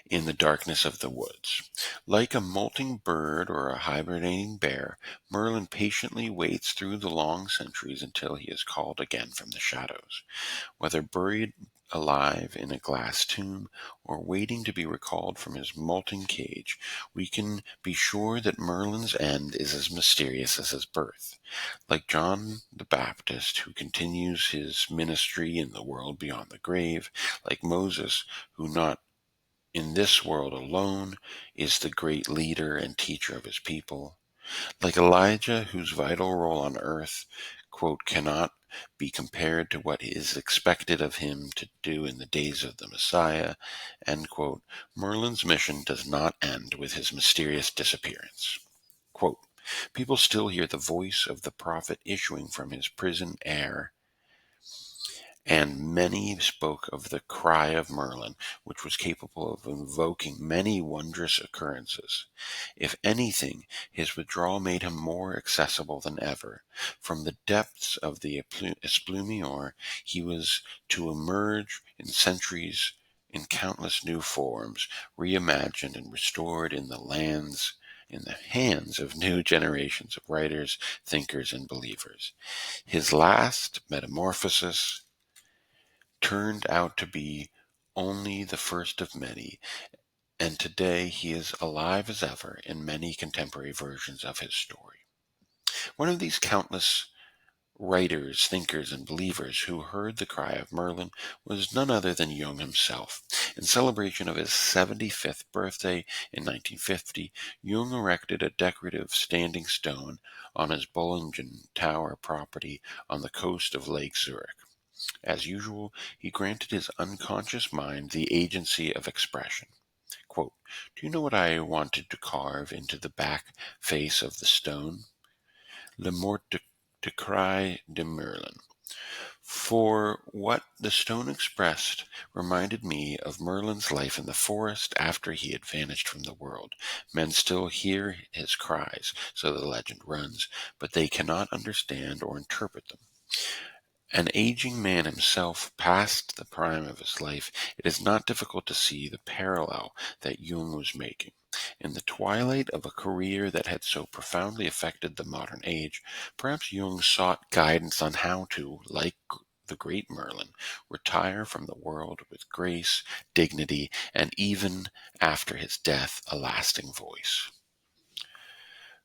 in the darkness of the woods. Like a molting bird or a hibernating bear, Merlin patiently waits through the long centuries until he is called again from the shadows. Whether buried alive in a glass tomb or waiting to be recalled from his molten cage, we can be sure that Merlin's end is as mysterious as his birth. Like John the Baptist, who continues his ministry in the world beyond the grave, like Moses, who not in this world alone is the great leader and teacher of his people, like Elijah, whose vital role on earth, quote, cannot be compared to what is expected of him to do in the days of the Messiah, end quote, Merlin's mission does not end with his mysterious disappearance. Quote, people still hear the voice of the prophet issuing from his prison air, and many spoke of the Cry of Merlin, which was capable of invoking many wondrous occurrences. If anything, his withdrawal made him more accessible than ever. From the depths of the esplumior, he was to emerge in centuries in countless new forms, reimagined and restored in the hands of new generations of writers, thinkers, and believers. His last metamorphosis turned out to be only the first of many, and today he is alive as ever in many contemporary versions of his story. One of these countless writers, thinkers, and believers who heard the cry of Merlin was none other than Jung himself. In celebration of his 75th birthday in 1950, Jung erected a decorative standing stone on his Bollingen Tower property on the coast of Lake Zurich. As usual, he granted his unconscious mind the agency of expression. Quote, do you know what I wanted to carve into the back face of the stone? Le Morte to Cry of Merlin. For what the stone expressed reminded me of Merlin's life in the forest after he had vanished from the world. Men still hear his cries, so the legend runs, but they cannot understand or interpret them. An aging man himself, past the prime of his life, it is not difficult to see the parallel that Jung was making. In the twilight of a career that had so profoundly affected the modern age, perhaps Jung sought guidance on how to, like the great Merlin, retire from the world with grace, dignity, and even after his death, a lasting voice.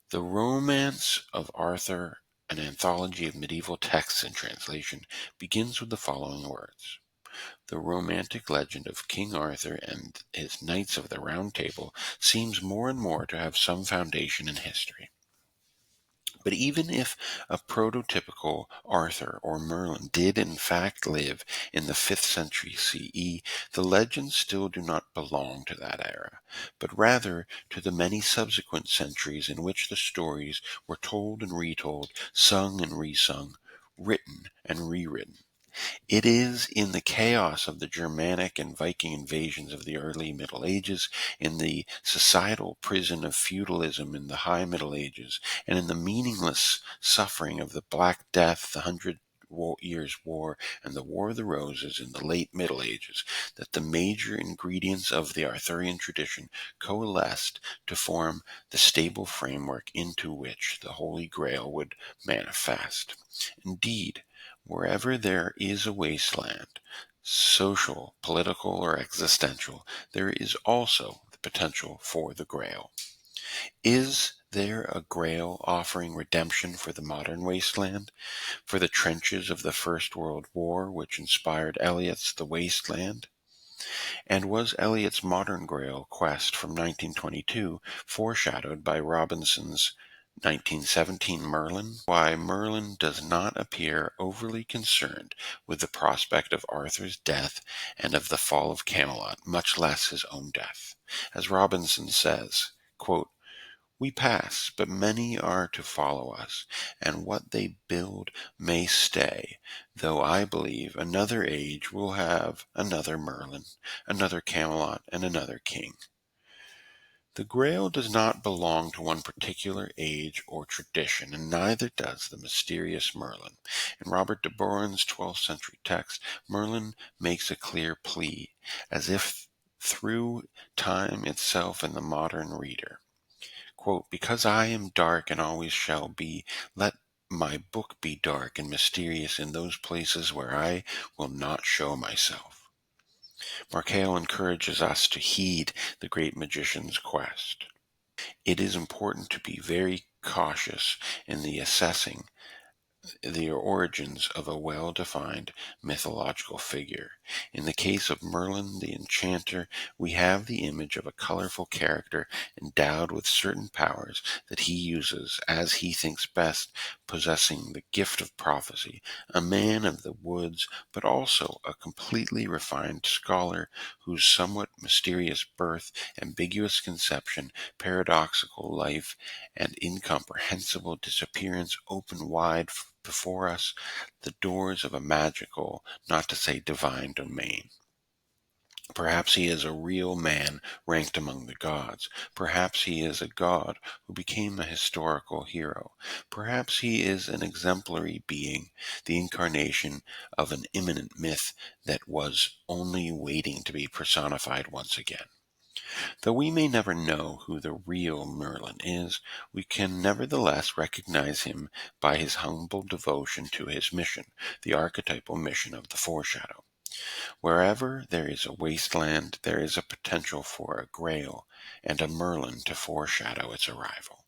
The Romance of Arthur, an anthology of medieval texts in translation, begins with the following words. The romantic legend of King Arthur and his Knights of the Round Table seems more and more to have some foundation in history. But even if a prototypical Arthur or Merlin did in fact live in the 5th century CE, the legends still do not belong to that era, but rather to the many subsequent centuries in which the stories were told and retold, sung and resung, written and rewritten. It is in the chaos of the Germanic and Viking invasions of the early Middle Ages, in the societal prison of feudalism in the High Middle Ages, and in the meaningless suffering of the Black Death, the Years' War, and the War of the Roses in the late Middle Ages, that the major ingredients of the Arthurian tradition coalesced to form the stable framework into which the Holy Grail would manifest. Indeed, wherever there is a wasteland, social, political, or existential, there is also the potential for the Grail. Is there a Grail offering redemption for the modern wasteland, for the trenches of the First World War which inspired Eliot's The Wasteland? And was Eliot's modern Grail quest from 1922 foreshadowed by Robinson's 1917 Merlin? Why, Merlin does not appear overly concerned with the prospect of Arthur's death and of the fall of Camelot, much less his own death. As Robinson says, quote, "We pass, but many are to follow us, and what they build may stay, though I believe another age will have another Merlin, another Camelot, and another king." The Grail does not belong to one particular age or tradition, and neither does the mysterious Merlin. In Robert de Boron's 12th century text, Merlin makes a clear plea, as if through time itself and the modern reader. Quote, "Because I am dark and always shall be, let my book be dark and mysterious in those places where I will not show myself." Markel encourages us to heed the great magician's quest. It is important to be very cautious in the assessing the origins of a well-defined mythological figure. In the case of Merlin the Enchanter, we have the image of a colorful character endowed with certain powers that he uses as he thinks best, possessing the gift of prophecy, a man of the woods, but also a completely refined scholar whose somewhat mysterious birth, ambiguous conception, paradoxical life, and incomprehensible disappearance open wide before us the doors of a magical, not to say divine domain. Perhaps he is a real man ranked among the gods. Perhaps he is a god who became a historical hero. Perhaps he is an exemplary being, the incarnation of an imminent myth that was only waiting to be personified once again. Though we may never know who the real Merlin is, we can nevertheless recognize him by his humble devotion to his mission, the archetypal mission of the Foreshadow. Wherever there is a wasteland, there is a potential for a Grail and a Merlin to foreshadow its arrival.